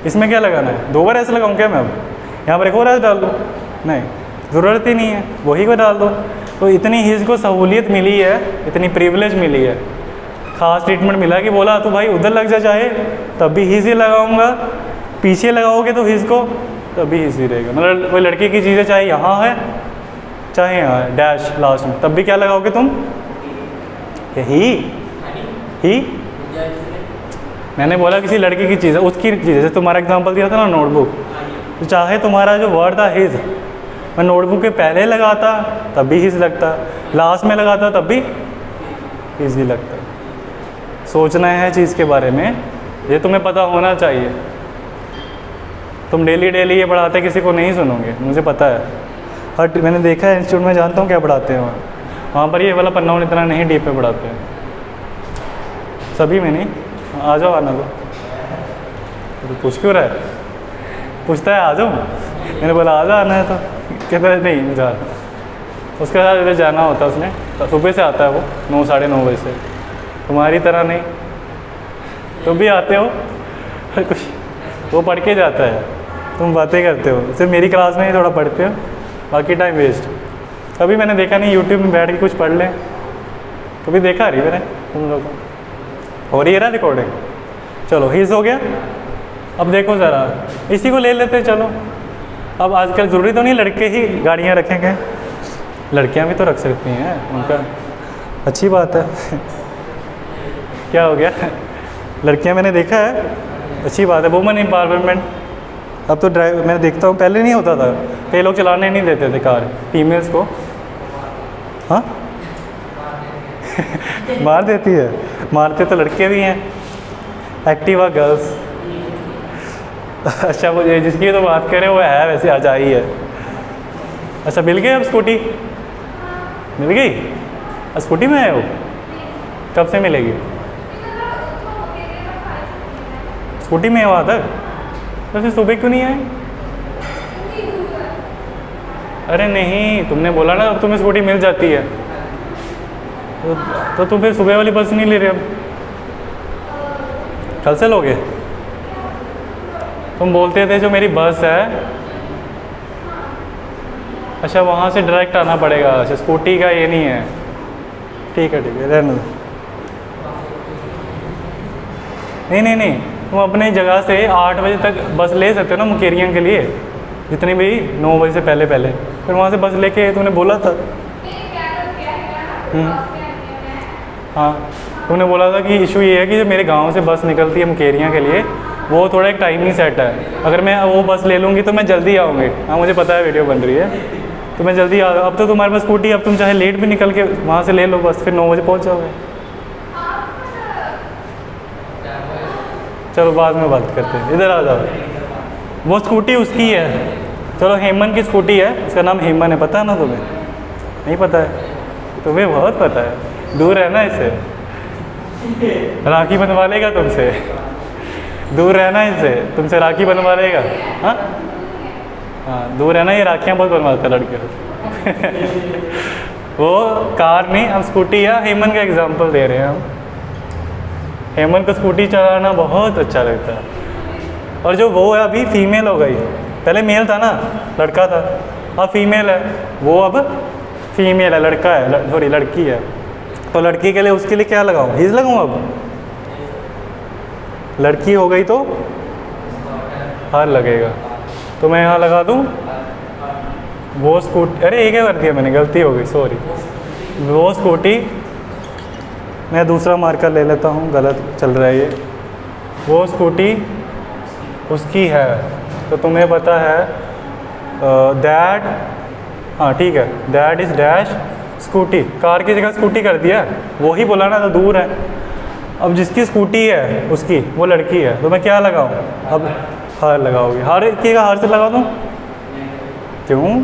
इसमें क्या लगाना है, 2 बार ऐसे लगाऊँ क्या मैं, अब यहाँ पर एक और ऐसे डाल दूँ, नहीं ज़रूरत ही नहीं है, वही को डाल दो। तो इतनी हिज को सहूलियत मिली है, इतनी प्रिविलेज मिली है, ख़ास ट्रीटमेंट मिला कि बोला तो भाई उधर लग जा, चाहे तब भी हिज ही लगाऊंगा, पीछे लगाओगे तो हिज को तब भी हिज ही रहेगा। मतलब कोई लड़के की चीज़ें चाहे यहाँ है चाहे यहाँ है, डैश लास्ट में, तब भी क्या लगाओगे तुम, ही। मैंने बोला किसी लड़के की चीज़ है, उसकी चीज़ है, जैसे तुम्हारा एग्जाम्पल दिया था ना नोटबुक, तो चाहे तुम्हारा जो वर्ड था हिज, मैं नोटबुक के पहले लगाता तब भी हिज लगता, लास्ट में लगाता तब भी हिज ही लगता। सोचना है चीज़ के बारे में, ये तुम्हें पता होना चाहिए। तुम डेली डेली ये पढ़ाते किसी को नहीं सुनोगे, मुझे पता है, हर मैंने देखा है इंस्टीट्यूट में, जानता हूँ क्या पढ़ाते हैं वहाँ पर ये वाला पन्ना उन इतना नहीं डीप पे पढ़ाते हैं, सभी में नहीं। आ जाओ, आना तो पूछ क्यों रहा है, पूछता है आ जाओ, मैंने बोला आ जा, आना है तो कहता है नहीं जा, उसके साथ इधर जाना होता है उसने, तो सुबह से आता है वो 9 साढ़े 9 बजे से, तुम्हारी तरह नहीं, तुम भी आते हो कुछ वो पढ़ के जाता है, तुम बातें करते हो, सिर्फ मेरी क्लास में ही थोड़ा पढ़ते हो, बाकी टाइम वेस्ट। कभी मैंने देखा नहीं यूट्यूब में बैठ के कुछ पढ़ लें, कभी देखा रही मैंने तुम लोगों को, हो रही है ना रिकॉर्डिंग। चलो हिज हो गया, अब देखो ज़रा इसी को ले लेते चलो। अब आजकल ज़रूरी तो नहीं लड़के ही गाड़ियाँ रखेंगे, लड़कियाँ भी तो रख सकती हैं, उनका अच्छी बात है क्या हो गया, लड़कियाँ मैंने देखा है, अच्छी बात है, वुमेन एम्पावरमेंट। अब तो ड्राइव मैं देखता हूँ, पहले नहीं होता था, कई लोग चलाने नहीं देते थे कार फीमेल्स को, हाँ मार देती है, मारते तो लड़के भी हैं, एक्टिवा गर्ल्स। अच्छा वो जिसकी तो बात करें वो है वैसे आज आई है। अच्छा मिल गई अब स्कूटी, मिल गई, अब स्कूटी में है वो, कब से मिलेगी, स्कूटी में है वहाँ तक, तो फिर सुबह क्यों नहीं आए, अरे नहीं तुमने बोला ना अब तुम्हें स्कूटी मिल जाती है, तो तुम फिर सुबह वाली बस नहीं ले रहे, अब कल से लोगे, तुम बोलते थे जो मेरी बस है, अच्छा वहाँ से डायरेक्ट आना पड़ेगा, अच्छा स्कूटी का ये नहीं है, ठीक है रहने दो, नहीं तुम अपनी जगह से 8 बजे तक बस ले सकते हो ना मुकेरियाँ के लिए, जितनी भी 9 बजे से पहले फिर वहाँ से बस लेके तुमने बोला था, हाँ तुमने बोला था कि इशू ये है कि जो मेरे गांव से बस निकलती है मुकेरियाँ के लिए, वो थोड़ा एक टाइमिंग सेट है, अगर मैं वो बस ले लूँगी तो मैं जल्दी आऊँगी, हाँ मुझे पता है वीडियो बन रही है, तो मैं जल्दी आ, अब तो तुम्हारे पास स्कूटी, अब तुम चाहे लेट भी निकल के वहाँ से ले लो बस, फिर 9 बजे पहुँच जाओगे। चलो बाद में बात करते हैं, इधर आ जाओ। वो स्कूटी उसकी है, चलो हेमन की स्कूटी है, उसका नाम हेमन है, पता है ना तुम्हें, नहीं पता है, तुम्हें बहुत पता है, दूर रहना इससे, राखी बनवा लेगा तुमसे, दूर रहना इससे, तुमसे राखी बनवा लेगा, हाँ हाँ दूर रहना, ये राखियाँ बहुत बनवाते हैं लड़के वो कार नहीं, हम स्कूटी या हेमन का एग्जांपल दे रहे हैं हम, हेमन को स्कूटी चलाना बहुत अच्छा लगता है, और जो वो है अभी फीमेल हो गई, पहले मेल था ना, लड़का था, अब फीमेल है, वो अब फीमेल है, लड़का है, सॉरी लड़की है, तो लड़की के लिए उसके लिए क्या लगाऊँ, हिज लगाऊँ। अब लड़की हो गई तो हर लगेगा, तो मैं यहाँ लगा दूँ वो स्कूटी, अरे ये क्या कर दिया मैंने, गलती हो गई सॉरी। वो स्कूटी, मैं दूसरा मार्कर ले लेता हूँ, गलत चल रहा है ये। वो स्कूटी उसकी है, तो तुम्हें पता है दैट, हाँ ठीक है, that is dash scooty, car की जगह स्कूटी कर दिया, वो ही बोला ना, तो दूर है। अब जिसकी स्कूटी है उसकी, वो लड़की है, तो मैं क्या लगाऊँ, अब हर लगाओगे, हर की का हर से लगा दूँ, क्यों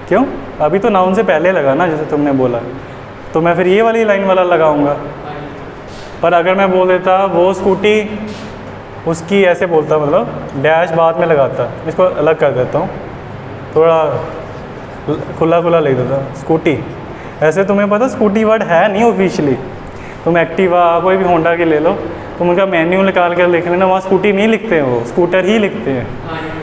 क्यों, अभी तो नाउन से पहले लगा ना, जैसे तुमने बोला, तो मैं फिर ये वाली लाइन वाला लगाऊंगा। पर अगर मैं बोल देता वो स्कूटी उसकी, ऐसे बोलता, मतलब डैश बाद में लगाता, इसको अलग कर देता हूँ, थोड़ा खुला खुला लिख देता स्कूटी। ऐसे तुम्हें पता स्कूटी वर्ड है नहीं ऑफिशियली, तुम एक्टिवा कोई भी होंडा की ले लो, तुम उनका मेन्यू निकाल कर लिख लेना, वहाँ स्कूटी नहीं लिखते हैं, वो स्कूटर ही लिखते हैं।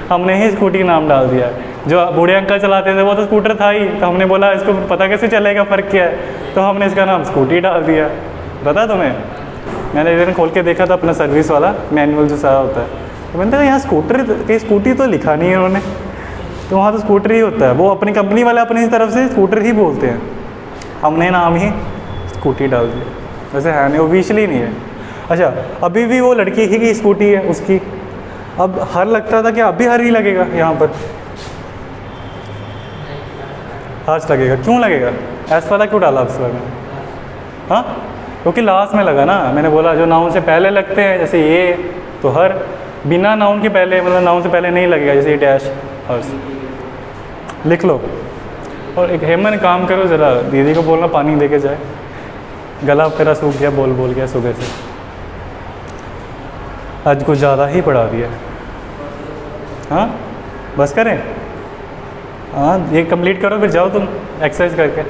हमने ही स्कूटी नाम डाल दिया है। जो बूढ़े अंकल चलाते थे वो तो स्कूटर था ही, तो हमने बोला इसको पता कैसे चलेगा फ़र्क क्या है, तो हमने इसका नाम स्कूटी डाल दिया। पता तुम्हें, मैंने एक दिन खोल के देखा था अपना सर्विस वाला मैनुअल जो सारा होता है, तो मैंने कहा यहाँ स्कूटर कहीं स्कूटी तो लिखा नहीं है उन्होंने, तो वहाँ तो स्कूटर ही होता है, वो अपनी कंपनी वाले अपनी तरफ से स्कूटर ही बोलते हैं, हमने नाम ही स्कूटी डाल दिया, वैसे है नहीं, ऑफिशियली नहीं है। अच्छा, अभी भी वो लड़की ही की स्कूटी है उसकी, अब हर लगता था कि अब भी हर ही लगेगा, यहाँ पर हर्ष लगेगा, क्यों लगेगा, ऐसा वाला क्यों डाला उस बार में, हाँ क्योंकि लास्ट में लगा ना, मैंने बोला जो नाउन से पहले लगते हैं, जैसे ये, तो हर बिना नाउन के पहले, मतलब नाउन से पहले नहीं लगेगा, जैसे ये डैश हर्ष लिख लो। और एक हेमन काम करो ज़रा, दीदी को बोलना पानी दे के जाए, गला तेरा सूख गया बोल बोल गया सुबह से, आज कुछ ज़्यादा ही पढ़ा दिया। हाँ बस करें, हाँ ये कंप्लीट करो फिर जाओ तुम एक्सरसाइज करके।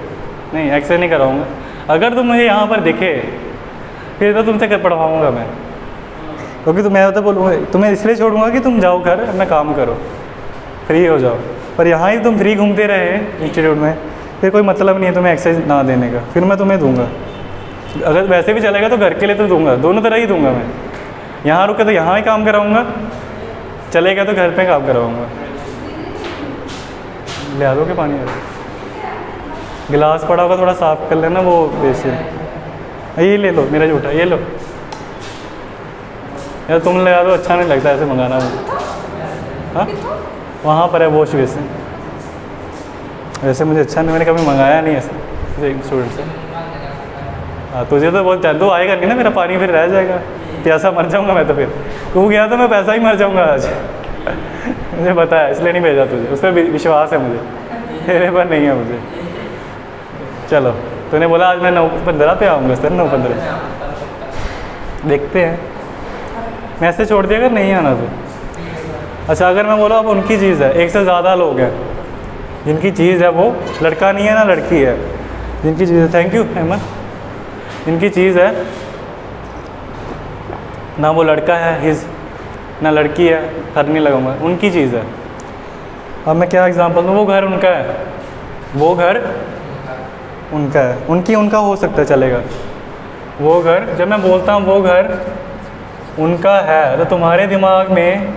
नहीं एक्सरसाइज नहीं कराऊंगा, अगर तुम मुझे यहाँ पर दिखे फिर तो तुमसे कर पढ़वाऊँगा मैं, क्योंकि तो मैं तो बोलूँगा तुम्हें इसलिए छोड़ूंगा कि तुम जाओ घर अपना काम करो, फ्री हो जाओ, पर यहाँ ही तुम फ्री घूमते रहे इंस्टीट्यूट में, फिर कोई मतलब नहीं है तुम्हें एक्सरसाइज ना देने का, फिर मैं तुम्हें दूंगा। अगर वैसे भी चलेगा तो घर के लिए तो दूंगा, दोनों तरह ही दूंगा मैं, यहाँ रुके तो यहाँ ही काम कराऊंगा, चलेगा तो घर पे काम कराऊंगा। ले आ दोगे पानी, गिलास पड़ा होगा थोड़ा साफ कर लेना वो बेसिन, ये ले लो मेरा झूठा, ये लो यार, तुम ले आ दो, अच्छा नहीं लगता ऐसे मंगाना मुझे। हाँ वहाँ पर है वॉश बेसिन, वैसे मुझे अच्छा नहीं, मैंने कभी मंगाया नहीं ऐसे एक स्टूडेंट से। हाँ तुझे तो बहुत जादू आएगा नहीं ना, मेरा पानी फिर रह जाएगा, प्यासा मर जाऊंगा मैं तो, फिर तू गया तो मैं पैसा ही मर जाऊंगा आज मुझे पता है, इसलिए नहीं भेजा तुझे, उस पर विश्वास है मुझे, तेरे पर नहीं है मुझे। चलो तूने बोला आज मैं 9:15 पे आऊँगा, सर 9:15 देखते हैं, मैसेज छोड़ दिया अगर नहीं आना तो। अच्छा अगर मैं बोला अब उनकी चीज़ है, एक से ज़्यादा लोग हैं जिनकी चीज़ है, वो लड़का नहीं है ना लड़की है, जिनकी चीज़ है, थैंक यू हेमंत, जिनकी चीज़ है ना वो लड़का है हिज, ना लड़की है, हर नहीं लगाऊंगा, उनकी चीज़ है। अब मैं क्या एग्जांपल दूँ, वो घर उनका है, वो घर उनका है, उनकी उनका हो सकता है चलेगा, वो घर, जब मैं बोलता हूँ वो घर उनका है, तो तुम्हारे दिमाग में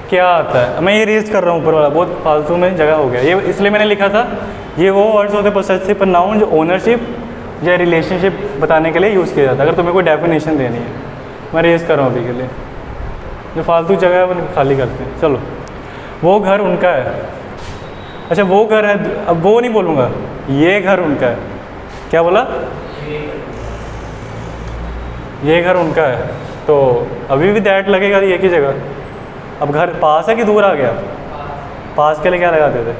क्या आता है, मैं ये रेज कर रहा हूँ ऊपर वाला, बहुत फालतू में जगह हो गया ये, इसलिए मैंने लिखा था ये वो वर्ड्स होते पोसेसिव प्रोनाउन जो ओनरशिप या रिलेशनशिप बताने के लिए यूज़ किया जाता है, अगर तुम्हें कोई डेफिनेशन देनी है। मैं रेज कर रहा हूँ अभी के लिए, जो फालतू जगह है वो खाली करते हैं। चलो वो घर उनका है, अच्छा वो घर है, अब वो नहीं बोलूँगा, ये घर उनका है, क्या बोला, ये घर उनका है, तो अभी भी दैट लगेगा ये की जगह। अब घर पास है कि दूर आ गया, पास के लिए क्या लगाते थे,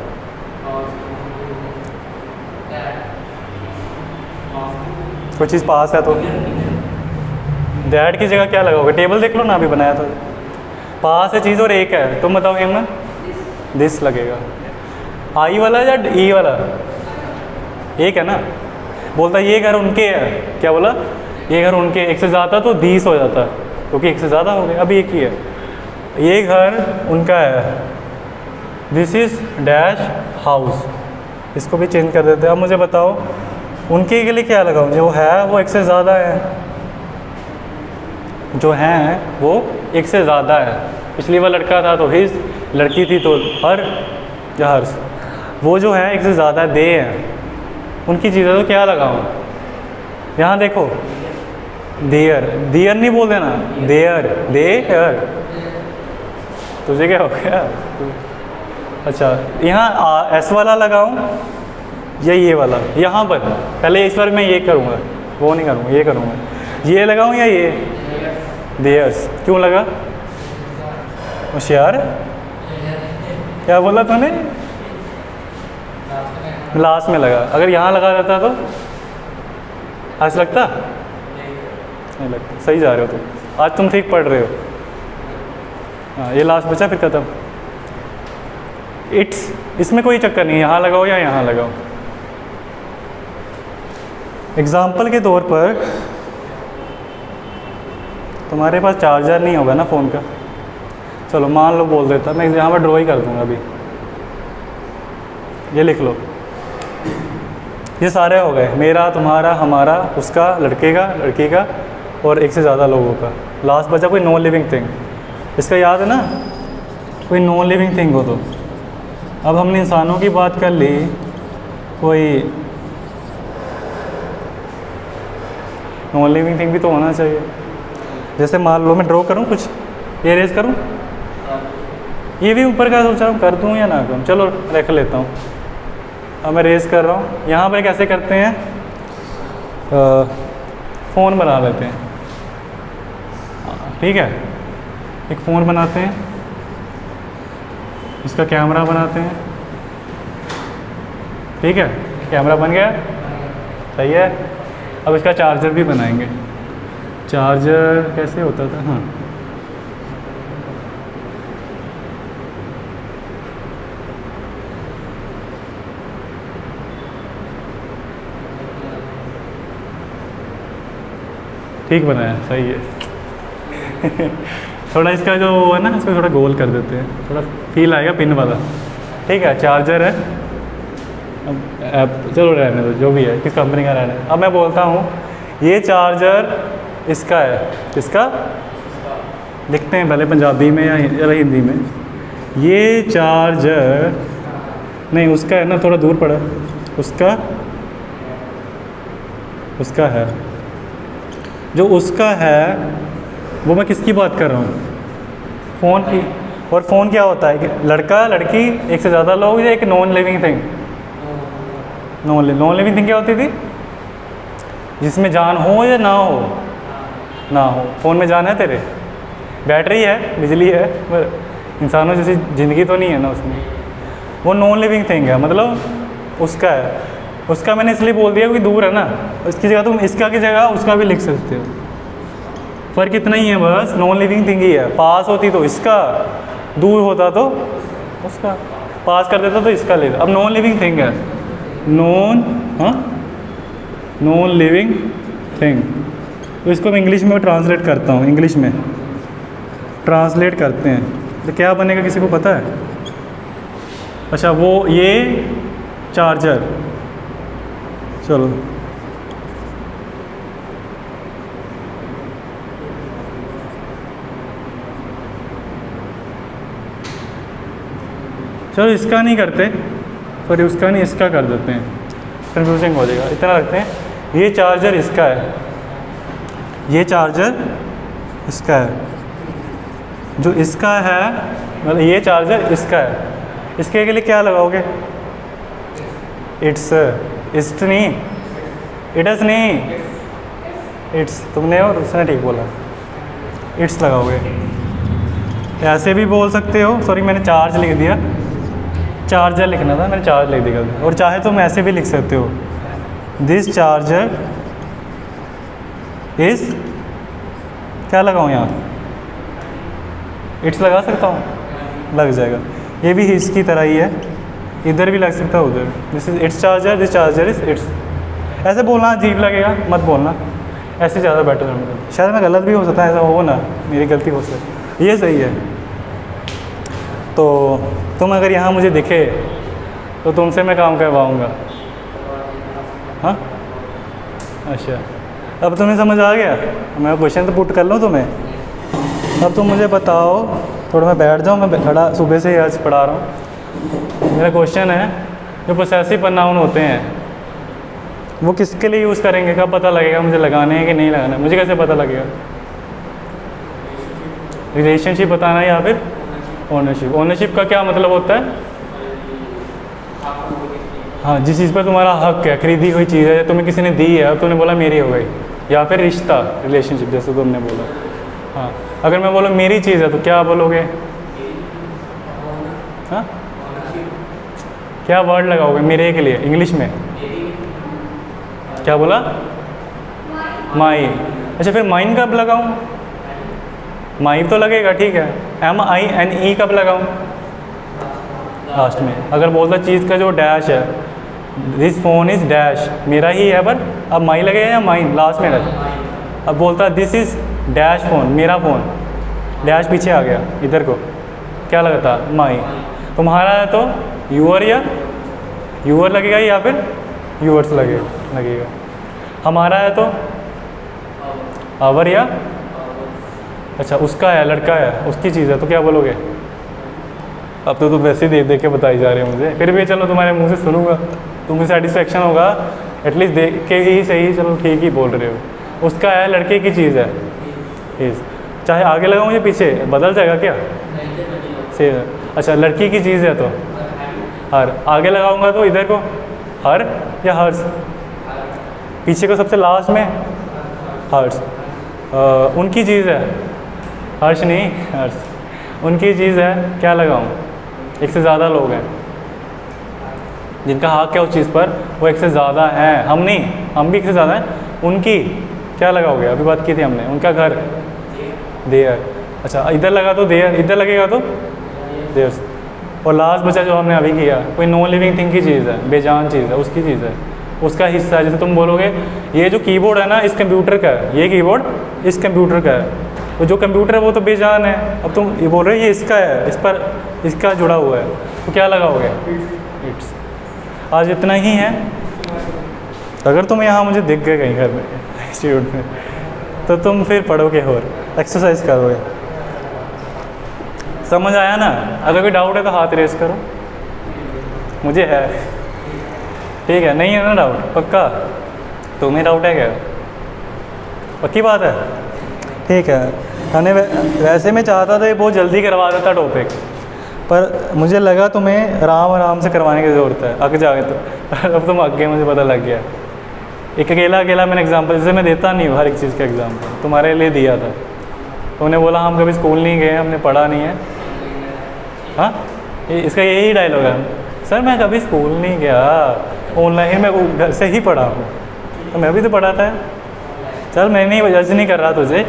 कोई चीज़ पास है तो दैट की जगह क्या लगाओगे, टेबल देख लो ना, अभी बनाया था, पास है चीज़ और एक है, तुम बताओ हेमंत, दिस लगेगा, आई वाला या ई वाला, एक है ना, बोलता ये घर उनके है, क्या बोला, ये घर उनके, एक से ज़्यादा तो दीस हो जाता, क्योंकि एक से ज़्यादा हो गया, अभी एक ही है, ये घर उनका है, दिस इज़ डैश हाउस, इसको भी चेंज कर देते हैं। अब मुझे बताओ उनके के लिए क्या लगाऊं, जो है वो एक से ज़्यादा है, जो है वो एक से ज़्यादा है। पिछली बार लड़का था तो हिज, लड़की थी तो हर या हर्स, वो जो है एक से ज़्यादा दे हैं, उनकी चीज़ें तो क्या लगाऊं। यहाँ देखो देयर, देयर नहीं बोल देना, देयर, देयर, तुझे क्या हो गया। अच्छा यहाँ एस वाला लगाऊं या ये वाला, यहाँ पर पहले इस बार मैं ये करूँगा, वो नहीं करूँगा, ये करूँगा, ये लगाऊं या ये देयर्स, क्यों लगा होशियार, क्या बोला तूने, लास्ट में लगा। अगर यहाँ लगा देता तो आज लगता नहीं लगता, सही जा रहे हो तुम, आज तुम ठीक पढ़ रहे हो। हाँ ये लास्ट बचा, फिर खत्म। इट्स, इसमें कोई चक्कर नहीं, यहाँ लगाओ या यहाँ लगाओ। एग्जाम्पल के तौर पर तुम्हारे पास चार्जर नहीं होगा ना फ़ोन का, चलो मान लो बोल देता, मैं यहाँ पर ड्रॉ ही कर दूँगा अभी, ये लिख लो। ये सारे हो गए, मेरा, तुम्हारा, हमारा, उसका, लड़के का, लड़की का और एक से ज़्यादा लोगों का। लास्ट बचा कोई नॉन लिविंग थिंग, इसका याद है ना, कोई नॉन लिविंग थिंग हो तो। अब हमने इंसानों की बात कर ली, कोई नॉन लिविंग थिंग भी तो होना चाहिए। जैसे मान लो मैं ड्रॉ करूँ कुछ, ये रेज करूँ, ये भी ऊपर का सोच रहा हूँ कर दूँ या ना करूँ, चलो रख लेता हूँ। अब मैं रेज कर रहा हूँ, यहाँ पर कैसे करते हैं, फ़ोन बना लेते हैं, ठीक है, एक फ़ोन बनाते हैं, इसका कैमरा बनाते हैं, ठीक है, कैमरा बन गया, सही है। अब इसका चार्जर भी बनाएंगे। चार्जर कैसे होता था, हाँ ठीक बनाया, सही है। थोड़ा इसका जो है ना, इसको थोड़ा गोल कर देते हैं, थोड़ा फील आएगा पिन वाला, ठीक है। चार्जर है, अब चलो रहने दो, जो भी है, किस कंपनी का रहने। अब मैं बोलता हूँ ये चार्जर इसका है, किसका लिखते हैं पहले, पंजाबी में या हिंदी में। ये चार्जर नहीं, उसका है ना, थोड़ा दूर पड़ा, उसका है, जो उसका है वो मैं किसकी बात कर रहा हूँ, फ़ोन की। और फ़ोन क्या होता है कि लड़का, लड़की, एक से ज़्यादा लोग, या एक non living thing. Non living thing क्या होती थी, जिसमें जान हो या ना हो। फ़ोन में जान है तेरे, बैटरी है, बिजली है, पर इंसानों जैसी ज़िंदगी तो नहीं है ना उसमें, वो नॉन लिविंग थिंग है, मतलब उसका है। उसका मैंने इसलिए बोल दिया क्योंकि दूर है ना, इसकी जगह तुम इसका की जगह उसका भी लिख सकते हो, फ़र्क इतना ही है बस, नॉन लिविंग थिंग ही है। पास होती तो इसका, दूर होता तो उसका, पास कर देता तो इसका लेता। अब नॉन लिविंग थिंग है, नॉन लिविंग थिंग, तो इसको मैं इंग्लिश में ट्रांसलेट करता हूँ, इंग्लिश में ट्रांसलेट करते हैं तो क्या बनेगा, किसी को पता है? अच्छा वो ये चार्जर, चलो इसका नहीं करते, सॉरी उसका नहीं, इसका कर देते हैं, कन्फ्यूजिंग हो जाएगा। इतना रखते हैं, ये चार्जर इसका है, ये चार्जर इसका है, जो इसका है, मतलब ये चार्जर इसका है। इसके लिए क्या लगाओगे, इट्स नहीं, इट्स नहीं, इट्स तुमने और उसने ठीक बोला, इट्स लगाओगे। ऐसे भी बोल सकते हो, सॉरी मैंने चार्ज लिख दिया, चार्जर लिखना था, मैंने चार्ज लिख दिया। और चाहे तो तुम ऐसे भी लिख सकते हो, दिस चार्जर इस, क्या लगाऊँ यहाँ, इट्स लगा सकता हूँ, लग जाएगा। ये भी इसकी तरह ही है, इधर भी लग सकता है, उधर। This is it's charger, this charger is it's. ऐसे बोलना अजीब लगेगा, मत बोलना, ऐसे ज़्यादा बेटर है। शायद मैं गलत भी हो सकता है, ऐसा हो ना, मेरी गलती हो सकती है, ये सही है। तो तुम अगर यहाँ मुझे दिखे तो तुमसे मैं काम करवाऊँगा। हाँ अच्छा, अब तुम्हें समझ आ गया? मैं क्वेश्चन तो पुट कर लूँ तुम्हें। अब तुम मुझे बताओ, थोड़ा मैं बैठ जाऊँ, मैं खड़ा सुबह से ही आज पढ़ा रहा हूँ। मेरा क्वेश्चन है, जो पोसेसिव प्रोनाउन होते हैं वो किसके लिए यूज़ करेंगे? कब पता लगेगा मुझे लगाने हैं कि नहीं लगाना है? मुझे कैसे पता लगेगा? रिलेशनशिप बताना है या फिर ओनरशिप? ओनरशिप का क्या मतलब होता है? हाँ, जिस चीज़ पर तुम्हारा हक है, खरीदी हुई चीज़ है, तुम्हें किसी ने दी है, अब तुमने बोला मेरी हो गई। या फिर रिश्ता, रिलेशनशिप, जैसे तुमने बोला। हाँ, अगर मैं बोला मेरी चीज़ है तो क्या बोलोगे? हाँ, क्या वर्ड लगाओगे मेरे के लिए इंग्लिश में? क्या बोला? माई। अच्छा, फिर माइन कब लगाऊं? माई तो लगेगा, ठीक है। MINE कब लगाऊं? लास्ट में। अगर बोलता चीज़ का जो डैश है, दिस फोन इज़ डैश, मेरा ही है, पर अब माई लगेगा या माइन लास्ट में लगे? अब बोलता दिस इज़ डैश फोन, मेरा फ़ोन, डैश पीछे आ गया इधर को, क्या लगता? माई। तुम्हारा है तो यूअर या यूअर लगेगा या फिर यूअर्स लगेगा। हमारा है तो आवर या, अच्छा उसका है, लड़का है, उसकी चीज़ है, तो क्या बोलोगे? अब तो तुम वैसे ही देख देख के बताई जा रहे हो मुझे, फिर भी चलो तुम्हारे मुंह से सुनूंगा, तुम्हें सेटिस्फेक्शन होगा एटलीस्ट देख के ही सही। चलो ठीक ही बोल रहे हो। उसका है, लड़के की चीज़ है, इस चाहे आगे लगाऊँ या पीछे, बदल जाएगा क्या? से अच्छा, लड़की की चीज़ है तो हर, आगे लगाऊंगा तो इधर को हर या हर्ष, पीछे को सबसे लास्ट में हर्ष। उनकी चीज़ है, हर्ष नहीं, हर्ष उनकी चीज़ है, क्या लगाऊं? एक से ज़्यादा लोग हैं जिनका हक है उस चीज़ पर, वो एक से ज़्यादा हैं, हम नहीं, हम भी एक से ज़्यादा हैं। उनकी क्या लगाओगे? अभी बात की थी हमने, उनका घर, देयर। अच्छा, इधर लगा तो देयर, इधर लगेगा तो देयर्स। और लास्ट बचा जो हमने अभी किया, कोई नॉन लिविंग थिंग की चीज़ है, बेजान चीज़ है, उसकी चीज़ है, उसका हिस्सा है। जैसे तुम बोलोगे ये जो कीबोर्ड है ना इस कंप्यूटर का है, ये कीबोर्ड इस कंप्यूटर का है, तो जो कंप्यूटर है वो तो बेजान है। अब तुम ये बोल रहे हो ये इसका है, इस पर इसका जुड़ा हुआ है, तो क्या लगाओगे? इट्स। आज इतना ही है। अगर तुम यहाँ मुझे दिख गए कहीं घर में, इंस्टीट्यूट में, तो तुम फिर पढ़ोगे और एक्सरसाइज करोगे। समझ आया ना? अगर कोई डाउट है तो हाथ रेस करो। मुझे है, ठीक है? नहीं है ना डाउट? पक्का? तुम्हें डाउट है क्या? पक्की बात है? ठीक है। मैंने वैसे मैं चाहता था ये बहुत जल्दी करवा देता टॉपिक, पर मुझे लगा तुम्हें आराम आराम से करवाने की ज़रूरत है, आगे जाके तो अब तुम आगे, मुझे पता लग गया। एक अकेला मैंने एग्जांपल, जैसे मैं देता नहीं हूँ हर एक चीज़ का एग्जांपल, तुम्हारे लिए दिया था। तुमने बोला हम कभी स्कूल नहीं गए, हमने पढ़ा नहीं है। हाँ, इसका यही डायलॉग है, सर मैं कभी स्कूल नहीं गया, ऑनलाइन मैं घर से ही पढ़ा हूँ। तो मैं भी तो पढ़ाता है। चल मैं नहीं, जज नहीं कर रहा तुझे।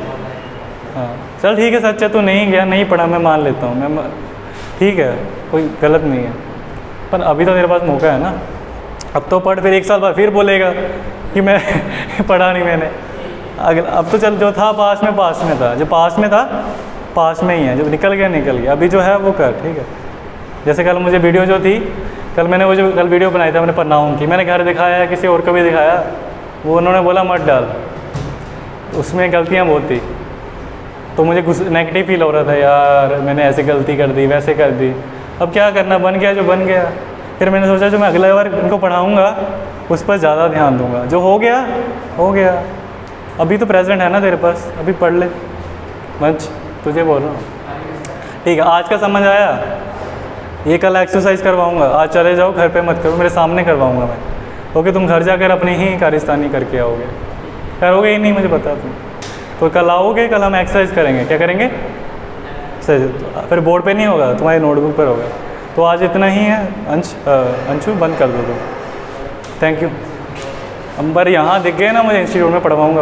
हाँ चल ठीक है, सच है, तू नहीं गया, नहीं पढ़ा, मैं मान लेता हूँ, मैं ठीक है, कोई गलत नहीं है। पर अभी तो तेरे पास मौका है ना, अब तो पढ़, फिर एक साल बाद फिर बोलेगा कि मैं पढ़ा नहीं मैंने। अगर अब तो चल, जो था पास में था, जो पास में था पास में ही है, जो निकल गया, अभी जो है वो कर, ठीक है? जैसे कल मुझे वीडियो जो थी, कल मैंने वो जो कल वीडियो बनाई था मैंने प्रोनाउन की, मैंने घर दिखाया, किसी और को भी दिखाया, वो उन्होंने बोला मत डाल, उसमें गलतियाँ बहुत थी, तो मुझे नेगेटिव फील हो रहा था, यार मैंने ऐसे गलती कर दी, वैसे कर दी। अब क्या करना, बन गया जो बन गया। फिर मैंने सोचा जो मैं अगला बार इनको पढ़ाऊँगा उस पर ज़्यादा ध्यान दूँगा, जो हो गया हो गया। अभी तो प्रेजेंट है ना तेरे पास, अभी पढ़ ले, मंच तुझे बोल रहा हूँ, ठीक है? आज का समझ आया? ये कल एक्सरसाइज करवाऊँगा, आज चले जाओ, घर पे मत करो, मेरे सामने करवाऊँगा मैं, ओके? तुम घर जाकर अपनी ही कारिस्तानी करके आओगे, करोगे ही नहीं मुझे पता तुम। तो कल आओगे, कल हम एक्सरसाइज करेंगे, क्या करेंगे? फिर बोर्ड पे नहीं होगा, तुम्हारी नोटबुक पर होगा। तो आज इतना ही है। अंशु बंद कर दो तुम, थैंक यू। नंबर यहाँ दिख गए ना, मुझे इंस्टीट्यूट में पढ़वाऊँगा।